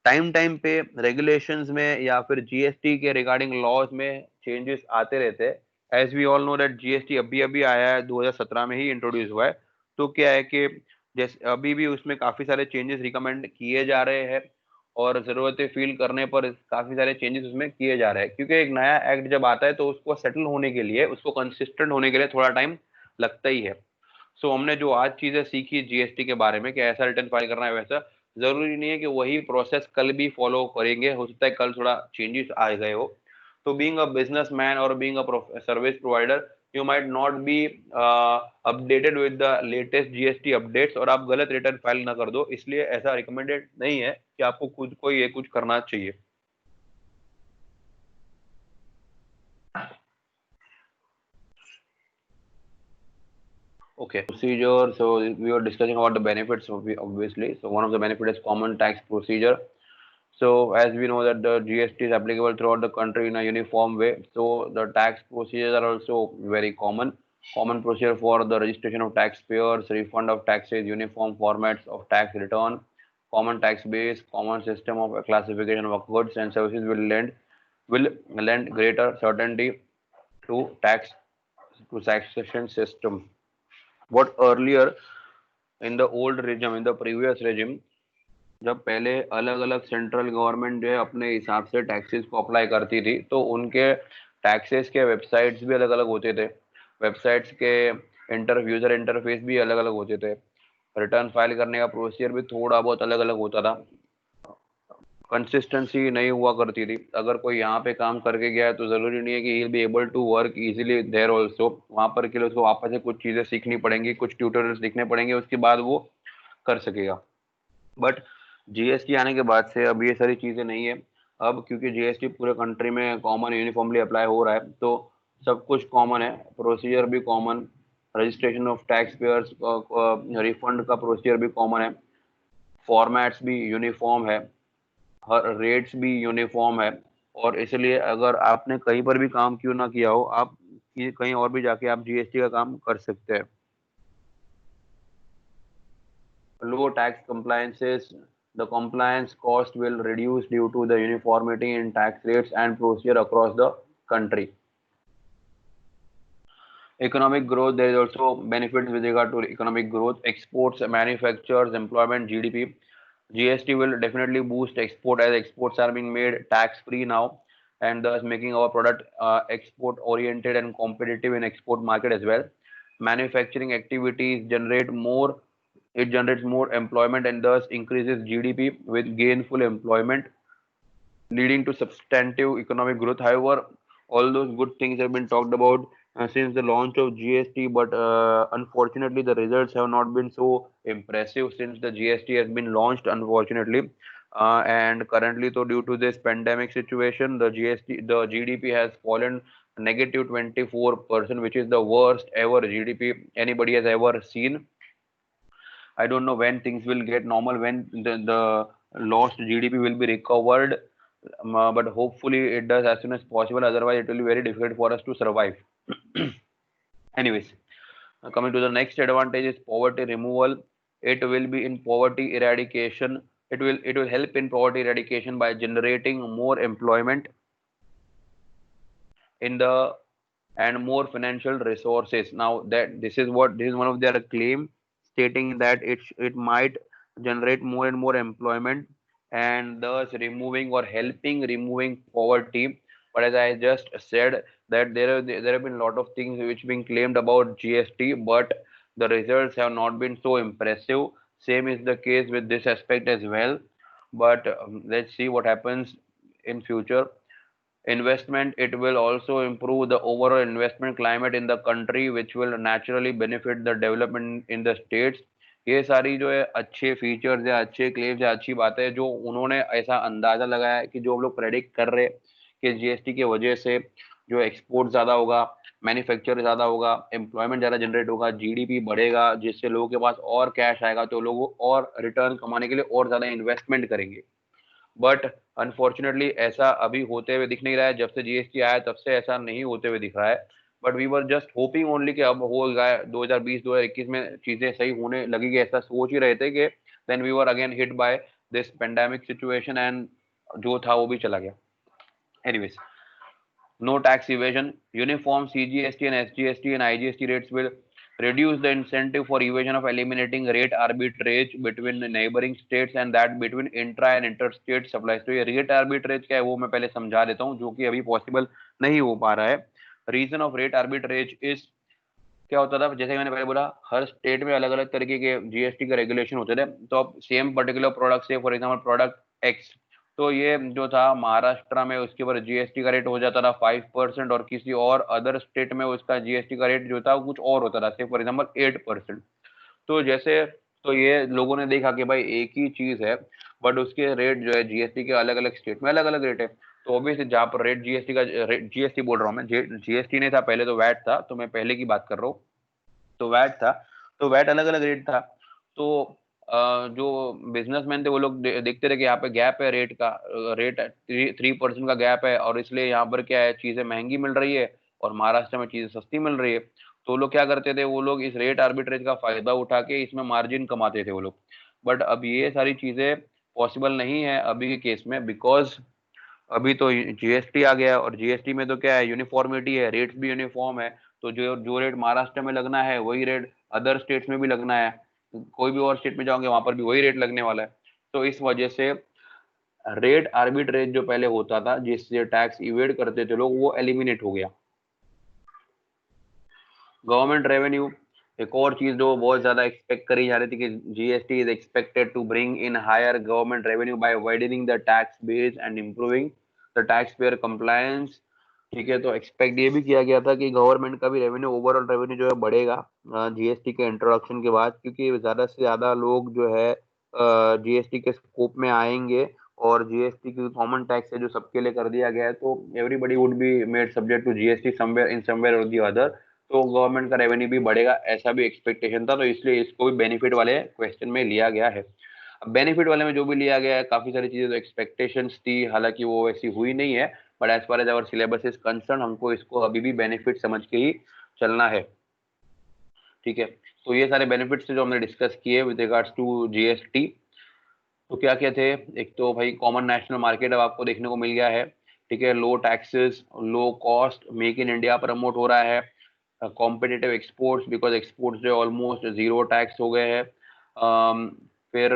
टाइम टाइम पे रेगुलेशंस में या फिर जीएसटी के रिगार्डिंग लॉज में चेंजेस आते रहते हैं। As we all know that GST अभी अभी आया है, 2017 में ही इंट्रोड्यूस हुआ है। तो क्या है कि जैसे अभी भी उसमें काफी सारे चेंजेस रिकमेंड किए जा रहे हैं, और जरूरतें फील करने पर काफी सारे चेंजेस उसमें किए जा रहे हैं, क्योंकि एक नया एक्ट जब आता है तो उसको सेटल होने के लिए, उसको कंसिस्टेंट होने के लिए थोड़ा टाइम लगता ही है। सो हमने जो आज चीजें सीखी जीएसटी के बारे में कि ऐसा रिटर्न फाइल करना है, वैसा जरूरी नहीं है कि वही प्रोसेस कल भी फॉलो करेंगे, हो सकता है कल थोड़ा चेंजेस आ गए हो। तो बीइंग अ बिजनेसमैन और being a service provider, you might not be updated with the latest GST updates, और आप गलत रिटर्न फाइल ना कर दो, इसलिए ऐसा रिकमेंडेड नहीं है कि आपको खुद को ये कुछ करना चाहिए। Okay, procedure. So we were discussing about the benefits, obviously. So one of the benefits is common tax procedure. So as we know that the GST is applicable throughout the country in a uniform way. So the tax procedures are also very common. Common procedure for the registration of taxpayers, refund of taxes, uniform formats of tax return, common tax base, common system of classification of goods and services will lend greater certainty to taxation system. What earlier in the old regime, in the previous regime, जब पहले अलग अलग central government जो है अपने हिसाब से taxes को अप्लाई करती थी, तो उनके टैक्सेस के वेबसाइट्स भी अलग अलग होते थे, वेबसाइट्स के यूजर इंटरफेस भी अलग अलग होते थे, रिटर्न फाइल करने का प्रोसीजर भी थोड़ा बहुत अलग अलग होता था, कंसिस्टेंसी नहीं हुआ करती थी। अगर कोई यहाँ पे काम करके गया है तो जरूरी नहीं है कि he will be able to work easily there also, वहां पर के लिए उसको वापस से कुछ चीजें सीखनी पड़ेंगी, कुछ ट्यूटोरियल्स सीखने पड़ेंगे, उसके बाद वो कर सकेगा। बट जीएसटी आने के बाद से अब ये सारी चीजें नहीं है। अब क्योंकि जीएसटी पूरे कंट्री में कॉमन यूनिफॉर्मली अप्लाई हो रहा है, तो सब कुछ कॉमन है, प्रोसीजर भी common, registration of tax payers, refund का प्रोसीजर भी कॉमन है, फॉर्मेट्स भी यूनिफॉर्म है, हर रेट्स भी यूनिफॉर्म है। और इसलिए अगर आपने कहीं पर भी काम क्यों ना किया हो, आप कहीं और भी जाके आप जीएसटी का काम कर सकते हैं। Low tax compliances, the compliance cost will reduce due to the uniformity in tax rates and procedure across the country. Economic growth, there is also benefits with regard to economic growth, exports, manufacturers, employment, GDP. GST will definitely boost export, as exports are being made tax free now, and thus making our product export oriented and competitive in export market as well. Manufacturing activities generates more employment and thus increases GDP with gainful employment, leading to substantive economic growth. However, all those good things have been talked about since the launch of GST, but unfortunately, the results have not been so impressive since the GST has been launched, unfortunately. And currently, so due to this pandemic situation, the GDP has fallen negative 24%, which is the worst ever GDP anybody has ever seen. I don't know when things will get normal, when the lost GDP will be recovered, but hopefully it does as soon as possible. Otherwise, it will be very difficult for us to survive. Anyways, coming to the next advantage is poverty removal. It will be in poverty eradication. It will help in poverty eradication by generating more employment in the and more financial resources. Now that this is one of their claim, stating that it might generate more and more employment, and thus removing or helping removing poverty. But as I just said, that there have been a lot of things which being claimed about GST, but the results have not been so impressive. Same is the case with this aspect as well. But let's see what happens in future. Investment, it will also improve the overall investment climate in the country, which will naturally benefit the development in the states. ये सारी जो है अच्छे features है, अच्छे claims है, अच्छी बात है जो उन्होंने ऐसा अंदाजा लगाया है कि जो हम लोग प्रेडिक्ट कर रहे हैं कि जीएसटी की वजह से जो एक्सपोर्ट ज्यादा होगा, मैन्युफैक्चर ज्यादा होगा, एम्प्लॉयमेंट ज्यादा जनरेट होगा, जीडीपी बढ़ेगा, जिससे लोगों के पास और कैश आएगा तो लोग और रिटर्न कमाने के लिए और ज्यादा इन्वेस्टमेंट करेंगे। बट अनफॉर्चुनेटली ऐसा अभी होते हुए दिख नहीं रहा है। जब से जीएसटी आया तब से ऐसा नहीं होते हुए दिख रहा है। But we were just hoping only कि अब हो जाए 2020 2021 में चीजें सही होने लगेगी, ऐसा सोच ही रहे थे कि then we were again hit by this pandemic situation and जो था वो भी चला गया। Anyways, no tax evasion. Uniform CGST and SGST and IGST rates will reduce the incentive for evasion of eliminating rate arbitrage between neighboring states and that between intra and interstate supplies. तो ये rate arbitrage क्या है वो मैं पहले समझा देता हूँ, जो कि अभी पॉसिबल नहीं हो पा रहा है। Reason of rate arbitrage is, क्या होता था जैसे मैंने पहले बोला, हर स्टेट में अलग अलग तरीके के जीएसटी के रेगुलेशन होते थे। तो अब सेम पर्टिकुलर प्रोडक्ट से फॉर एग्जांपल प्रोडक्ट एक्स, तो ये जो था महाराष्ट्र में उसके ऊपर जीएसटी का रेट हो जाता था 5% और किसी और अदर स्टेट में उसका जीएसटी का रेट जो था कुछ और होता था, से फॉर एग्जाम्पल 8%। तो जैसे, तो ये लोगों ने देखा कि भाई एक ही चीज है बट उसके रेट जो है जीएसटी के अलग अलग स्टेट में अलग अलग रेट है। तो ऑब्वियसली जहाँ पर रेट जीएसटी का, जीएसटी बोल रहा हूँ मैं, जीएसटी नहीं था पहले, तो वैट था, तो मैं पहले की बात कर रहा हूँ। तो वैट था, तो वैट अलग अलग रेट था। तो जो बिजनेसमैन थे वो लोग देखते रहे कि यहाँ पे गैप है रेट का, रेट 3% का गैप है और इसलिए यहाँ पर क्या है, चीजें महंगी मिल रही है और महाराष्ट्र में चीजें सस्ती मिल रही है। तो लोग क्या करते थे, वो लोग इस रेट आर्बिट्रेज का फायदा उठा के इसमें मार्जिन कमाते थे वो लोग। बट अब ये सारी चीजें पॉसिबल नहीं है अभी के केस में, बिकॉज अभी तो जीएसटी आ गया और जीएसटी में तो क्या है, यूनिफॉर्मिटी है, रेट्स भी यूनिफॉर्म है। तो जो जो रेट महाराष्ट्र में लगना है वही रेट अदर स्टेट्स में भी लगना है। कोई भी और स्टेट में जाओगे वहां पर भी वही रेट लगने वाला है। तो इस वजह से रेट आर्बिट्रेज जो पहले होता था जिससे टैक्स इवेड करते थे लोग, वो एलिमिनेट हो गया। गवर्नमेंट रेवेन्यू, एक और चीज जो बहुत ज्यादा एक्सपेक्ट करी जा रही थी कि GST is expected to bring in higher government revenue by widening the tax base and improving the tax payer compliance. ठीक है, तो एक्सपेक्ट ये भी किया गया था कि गवर्नमेंट का भी रेवेन्यू, ओवरऑल रेवेन्यू जो है बढ़ेगा जीएसटी के इंट्रोडक्शन के बाद, क्योंकि ज्यादा से ज्यादा लोग जो है जीएसटी के स्कोप में आएंगे और जीएसटी की कॉमन टैक्स है जो सबके लिए कर दिया गया है, तो everybody would be made subject to GST somewhere in somewhere और दी अदर। तो गवर्नमेंट का रेवेन्यू भी बढ़ेगा, ऐसा भी एक्सपेक्टेशन था, तो इसलिए इसको भी बेनिफिट वाले क्वेश्चन में लिया गया है। अब बेनिफिट वाले में जो भी लिया गया है, काफी सारी चीजें तो एक्सपेक्टेशंस थी, हालांकि वो वैसी हुई नहीं है। But as far as our syllabus is concern, हमको इसको अभी भी बेनिफिट समझ के ही चलना है। ठीक है, तो ये सारे बेनिफिट्स जो हमने डिस्कस किए विद रिगार्ड्स टू जीएसटी, तो क्या क्या थे। एक तो भाई कॉमन नेशनल मार्केट अब आपको देखने को मिल गया है। ठीक है, low taxes, low cost, make in India promote हो रहा है। कॉम्पिटिटिव एक्सपोर्ट्स, बिकॉज एक्सपोर्ट्स जो ऑलमोस्ट जीरो टैक्स हो गए हैं। फिर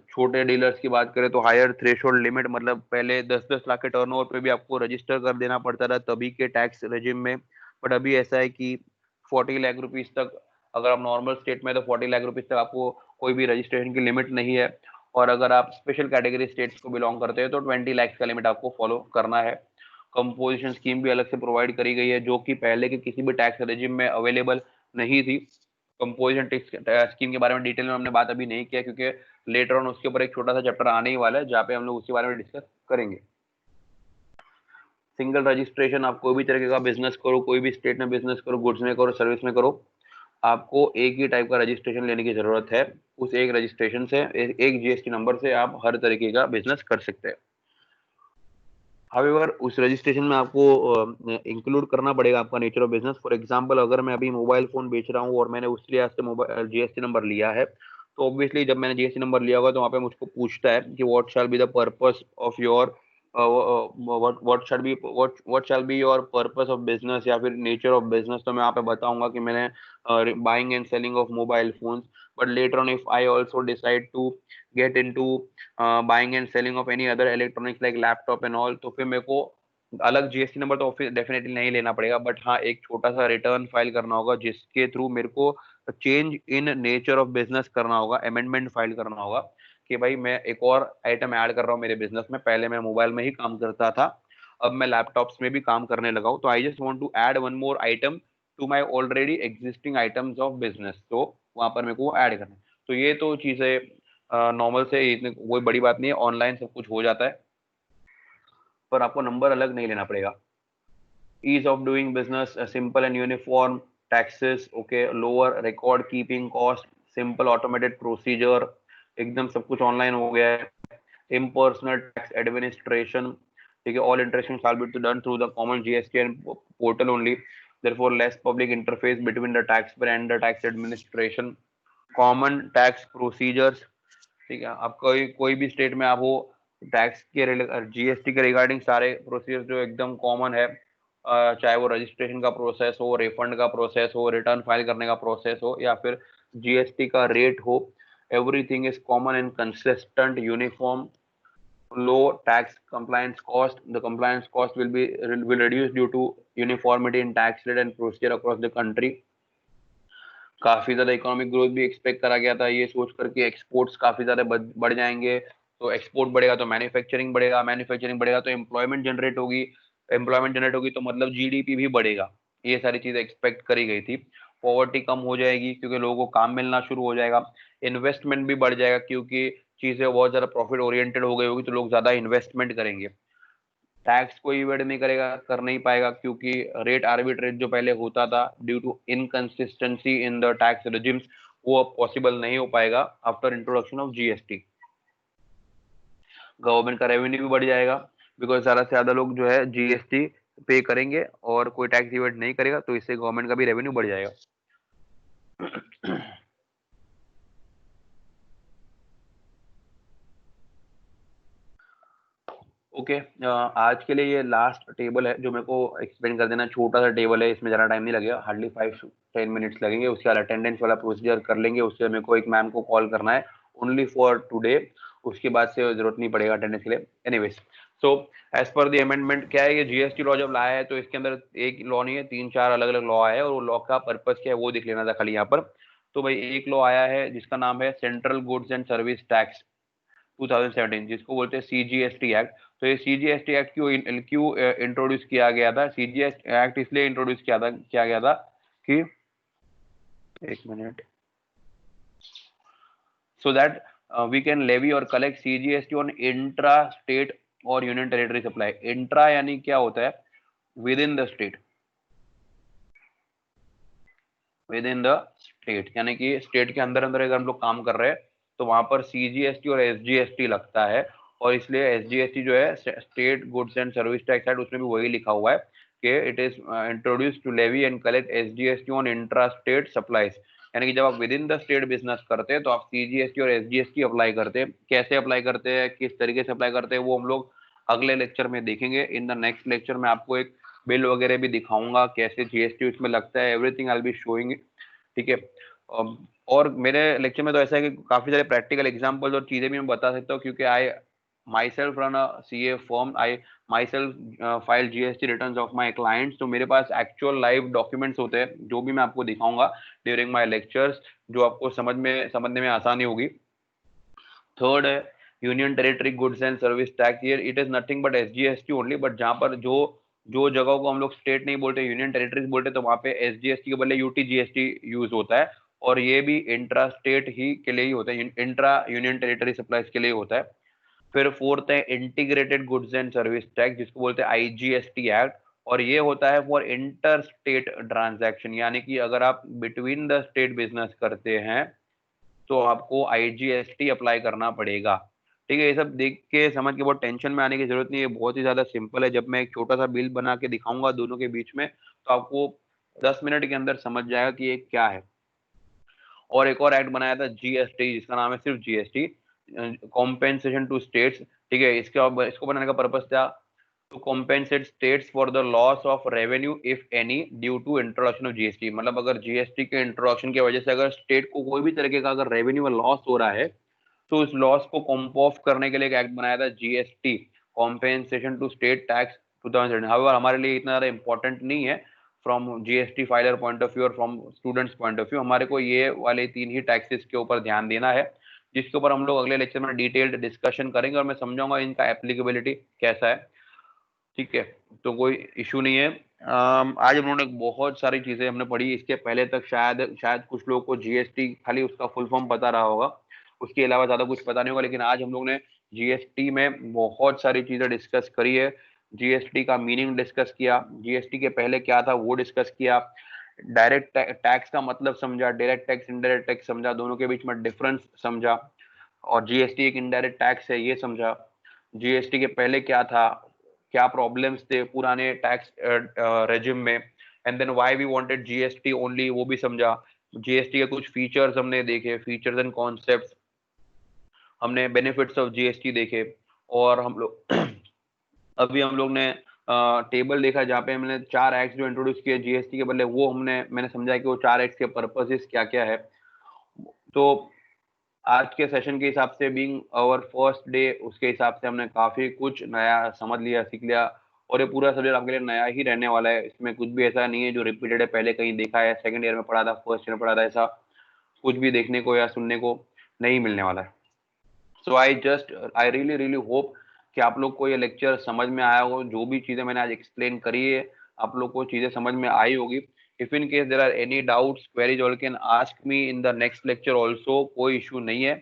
छोटे डीलर्स की बात करें तो हायर थ्रेशोल्ड लिमिट, मतलब पहले 10-10 लाख के टर्नओवर पे भी आपको रजिस्टर कर देना पड़ता था तभी के टैक्स रेजिम में। बट अभी ऐसा है कि 40 लाख रुपीज तक, अगर आप नॉर्मल स्टेट में तो 40 लाख रुपीज तक आपको कोई भी रजिस्ट्रेशन की लिमिट नहीं है। और अगर आप स्पेशल कैटेगरी स्टेट्स को बिलोंग करते हैं तो 20 लाख का लिमिट आपको फॉलो करना है। कंपोजिशन स्कीम भी अलग से प्रोवाइड करी गई है जो कि पहले के किसी भी टैक्स रेजिम में अवेलेबल नहीं थी। कंपोजिशन टैक्स स्कीम के बारे में डिटेल में हमने बात अभी नहीं किया, क्योंकि लेटर ऑन उसके ऊपर एक छोटा सा चैप्टर आने ही वाला है जहाँ पे हम लोग उसके बारे में डिस्कस करेंगे। सिंगल रजिस्ट्रेशन, आप कोई भी तरीके का बिजनेस करो, कोई भी स्टेट में बिजनेस करो, गुड्स में करो, सर्विस में करो, आपको एक ही टाइप का रजिस्ट्रेशन लेने की जरूरत है। उस एक रजिस्ट्रेशन से, एक जीएसटी नंबर से आप हर तरीके का बिजनेस कर सकते हैं। हाउएवर उस रजिस्ट्रेशन में आपको इंक्लूड करना पड़ेगा आपका nature of business. For example, अगर मैं अभी मोबाइल फोन बेच रहा हूँ और मैंने उस लिहाज से मोबाइल जीएसटी नंबर लिया है, तो ऑब्वियसली जब मैंने जीएसटी नंबर लिया होगा तो वहाँ पे मुझको पूछता है कि what shall be the purpose of your, what shall be your purpose of business या फिर नेचर ऑफ बिजनेस। तो मैं यहाँ पे बताऊंगा कि मैंने buying and selling of mobile phones. But later on if I also decide to get into buying and selling of any other electronics like laptop and all, तो फिर मेरे को अलग जीएसटी नंबर तो डेफिनेटली नहीं लेना पड़ेगा। बट हाँ, एक छोटा सा रिटर्न फाइल करना होगा जिसके थ्रू मेरे को change in nature of business करना होगा, अमेंडमेंट फाइल करना होगा कि भाई मैं एक और आइटम ऐड कर रहा हूँ मेरे बिजनेस में। पहले मैं मोबाइल में ही काम करता था, अब मैं लैपटॉप्स में भी काम करने लगा हूँ, तो I just want to add one more item to my already existing items of business. तो वहां पर मेरे को ऐड करना है। तो ये तो चीजें नॉर्मल से, इतनी कोई बड़ी बात नहीं है, ऑनलाइन सब कुछ हो जाता है, पर आपको नंबर अलग नहीं लेना पड़ेगा। ease of doing business, a simple and uniform taxes, okay, lower record keeping cost, simple automated procedure, एकदम सब कुछ ऑनलाइन हो गया है। impersonal tax administration, ठीक है, all interactions shall be done through the common GST and portal only, therefore less public interface between the taxpayer and the tax administration, common tax procedures, ठीक है, आप कोई कोई भी स्टेट में आप हो, टैक्स के जीएसटी के रिगार्डिंग सारे प्रोसीजर जो एकदम कॉमन है, चाहे वो रजिस्ट्रेशन का प्रोसेस हो, रिफंड का प्रोसेस हो, रिटर्न फाइल करने का प्रोसेस हो, या फिर जीएसटी का रेट हो, everything is common and consistent uniform, low tax compliance cost. The compliance cost will reduce due to uniformity in tax rate and procedure across the country. काफी ज्यादा economic growth भी expect करा गया था, ये सोच करके एक्सपोर्ट्स काफी ज्यादा बढ़ जाएंगे, तो एक्सपोर्ट बढ़ेगा तो मैन्युफैक्चरिंग बढ़ेगा, मैन्युफैक्चरिंग बढ़ेगा तो एम्प्लॉयमेंट जनरेट होगी, एम्प्लॉयमेंट जनरेट होगी तो मतलब जीडीपी भी बढ़ेगा। ये सारी चीजें एक्सपेक्ट करी गई थी। पॉवर्टी कम हो जाएगी क्योंकि लोगों को काम मिलना शुरू हो जाएगा, इन्वेस्टमेंट भी बढ़ जाएगा क्योंकि चीजें बहुत ज्यादा प्रॉफिट ओरिएंटेड हो गई होगी तो लोग ज्यादा इन्वेस्टमेंट करेंगे। टैक्स कोई इवेट नहीं करेगा, कर नहीं पाएगा क्योंकि रेट आर्बिट्रेज जो पहले होता था due to inconsistency in the tax regimes, वो अब पॉसिबल नहीं हो पाएगा after introduction of GST. Government का रेवेन्यू भी बढ़ जाएगा बिकॉज ज्यादा से ज्यादा लोग जो है जीएसटी पे करेंगे और कोई टैक्स इवेट नहीं करेगा, तो इससे गवर्नमेंट का भी रेवेन्यू बढ़ जाएगा। ओके आज के लिए ये लास्ट टेबल है जो मेरे को एक्सप्लेन कर देना, छोटा सा टेबल है, इसमें ज़्यादा टाइम नहीं लगेगा, हार्डली 5 to 10 मिनट्स लगेंगे। उसके बाद अटेंडेंस वाला प्रोसीजर कर लेंगे, उससे मेरे को एक मैम को कॉल करना है ओनली फॉर टुडे, उसके बाद से जरूरत नहीं पड़ेगा अटेंडेंस के लिए। Anyways, so as per the amendment क्या है, ये जीएसटी लॉ जब लाया है तो इसके अंदर एक लॉ नहीं है, 3-4 अलग अलग लॉ आए हैं, और वो लॉ का पर्पज क्या है वो देख लेना था खाली यहाँ पर। तो भाई एक लॉ आया है जिसका नाम है central goods and service tax 2017, जिसको बोलते हैं सीजीएसटी एक्ट। तो ये सीजीएसटी एक्ट क्यों क्यों इंट्रोड्यूस किया गया था? सीजीएसटी एक्ट इसलिए इंट्रोड्यूस किया गया था कि, एक minute, so that we can levy or collect CGST on intra state और यूनियन टेरिटरी सप्लाई। इंट्रा यानी क्या होता है? With in the state, with in the state यानी कि स्टेट के अंदर अंदर अगर हम लोग काम कर रहे हैं तो वहां पर सीजीएसटी और एसजीएसटी लगता है, और इसलिए एसजीएसटी जो है state goods and service tax act, उसमें भी वही लिखा हुआ है कि it is introduce to levy and collect SGST on intra state supplies. यानी कि जब आप within the state business करते हैं तो आप सीजीएसटी और एसजीएसटी अप्लाई करते हैं। कैसे अप्लाई करते हैं, किस तरीके से अप्लाई करते हैं, वो हम लोग अगले लेक्चर में देखेंगे। इन द नेक्स्ट लेक्चर में आपको एक बिल वगैरह भी दिखाऊंगा, कैसे जीएसटी उसमें लगता है, everything I will be showing, ठीक है। और मेरे लेक्चर में तो ऐसा है कि काफी सारे प्रैक्टिकल एग्जांपल्स और चीजें भी मैं बता सकता हूँ, क्योंकि I myself run a CA firm, I myself file GST returns of my clients, तो मेरे पास एक्चुअल लाइव डॉक्यूमेंट्स होते हैं जो भी मैं आपको दिखाऊंगा ड्यूरिंग माई लेक्चर्स, जो आपको समझने में आसानी होगी। थर्ड है union territory goods and service tax. Year it is nothing but SGST only, but जहां पर जो जो जगहों को हम लोग स्टेट नहीं बोलते, यूनियन टेरिटरीज बोलते, तो वहां पे एसजीएसटी के बदले यूटीजीएसटी यूज होता है, और ये भी इंट्रा स्टेट ही के लिए ही होता है, इंट्रा यूनियन टेरिटरी सप्लाईज के लिए होता है। फिर फोर्थ है integrated goods and service tax, जिसको बोलते हैं आईजीएसटी एक्ट, और ये होता है फॉर इंटर स्टेट ट्रांजैक्शन, यानी कि अगर आप बिटवीन द स्टेट बिजनेस करते हैं तो आपको आईजीएसटी अप्लाई करना पड़ेगा। ठीक है, ये सब देख के समझ के बहुत टेंशन में आने की जरूरत नहीं है, बहुत ही ज्यादा सिंपल है। जब मैं एक छोटा सा बिल बना के दिखाऊंगा दोनों के बीच में, तो आपको 10 मिनट के अंदर समझ जाएगा कि ये क्या है। और एक और एक्ट बनाया था जीएसटी, जिसका नाम है सिर्फ जीएसटी, कॉम्पेंसेशन टू स्टेट्स। ठीक है, इसको बनाने का पर्पज था to compensate states for the loss of revenue if any due to introduction of GST. मतलब अगर जीएसटी के इंट्रोडक्शन की वजह से अगर स्टेट को कोई भी तरीके का अगर रेवेन्यू में लॉस हो रहा है, तो उस लॉस को कॉम्प ऑफ करने के लिए एक एक्ट बनाया था GST, compensation to state tax 2017। However हमारे लिए इतना ज्यादा इंपॉर्टेंट नहीं है from GST filer point of view और from students point of view. हमारे को ये वाले 3 ही टैक्सेस के ऊपर ध्यान देना है, जिसके ऊपर हम लोग अगले लेक्चर में डिटेल्ड डिस्कशन करेंगे, और मैं समझाऊंगा इनका एप्लीकेबिलिटी कैसा है। ठीक है, तो कोई इशू नहीं है। आज हम लोगों ने बहुत सारी चीजें हमने पढ़ी। इसके पहले तक शायद शायद कुछ लोगों को जीएसटी खाली उसका फुल फॉर्म पता रहा होगा, उसके अलावा ज्यादा कुछ पता नहीं होगा। लेकिन आज हम लोग ने जीएसटी में बहुत सारी चीजें डिस्कस करी है। जीएसटी का मीनिंग डिस्कस किया, जीएसटी के पहले क्या था वो डिस्कस किया, डायरेक्ट टैक्स का मतलब समझा, डायरेक्ट टैक्स इनडायरेक्ट टैक्स समझा, दोनों के बीच में डिफरेंस समझा, और जीएसटी एक इनडायरेक्ट टैक्स है ये समझा। जीएसटी के पहले क्या था, क्या प्रॉब्लम्स थे पुराने टैक्स रेजिम में, and then why we wanted GST only वो भी समझा। जीएसटी के कुछ फीचर्स हमने देखे, फीचर्स एंड कॉन्सेप्ट्स, हमने बेनिफिट्स ऑफ जीएसटी देखे। और हम लोग अभी हम लोग ने टेबल देखा जहाँ पे हमने 4 एक्ट जो इंट्रोड्यूस किए जीएसटी के बदले, वो मैंने समझा कि वो 4 एक्ट के पर्पसेस क्या क्या है। तो आज के सेशन के हिसाब से बीइंग आवर फर्स्ट डे, उसके हिसाब से हमने काफी कुछ नया समझ लिया, सीख लिया। और ये पूरा सब्जेक्ट आपके लिए नया ही रहने वाला है, इसमें कुछ भी ऐसा नहीं है जो रिपीटेड है, पहले कहीं देखा है, सेकंड ईयर में पढ़ा था, फर्स्ट ईयर में पढ़ा था, ऐसा कुछ भी देखने को या सुनने को नहीं मिलने वाला है। सो आई रियली रियली होप कि आप लोग को ये लेक्चर समझ में आया हो, जो भी चीजें मैंने आज एक्सप्लेन करी है आप लोग को चीजें समझ में आई होगी। If in case there are any doubts queries, all can ask me in the next lecture also, कोई इशू नहीं है।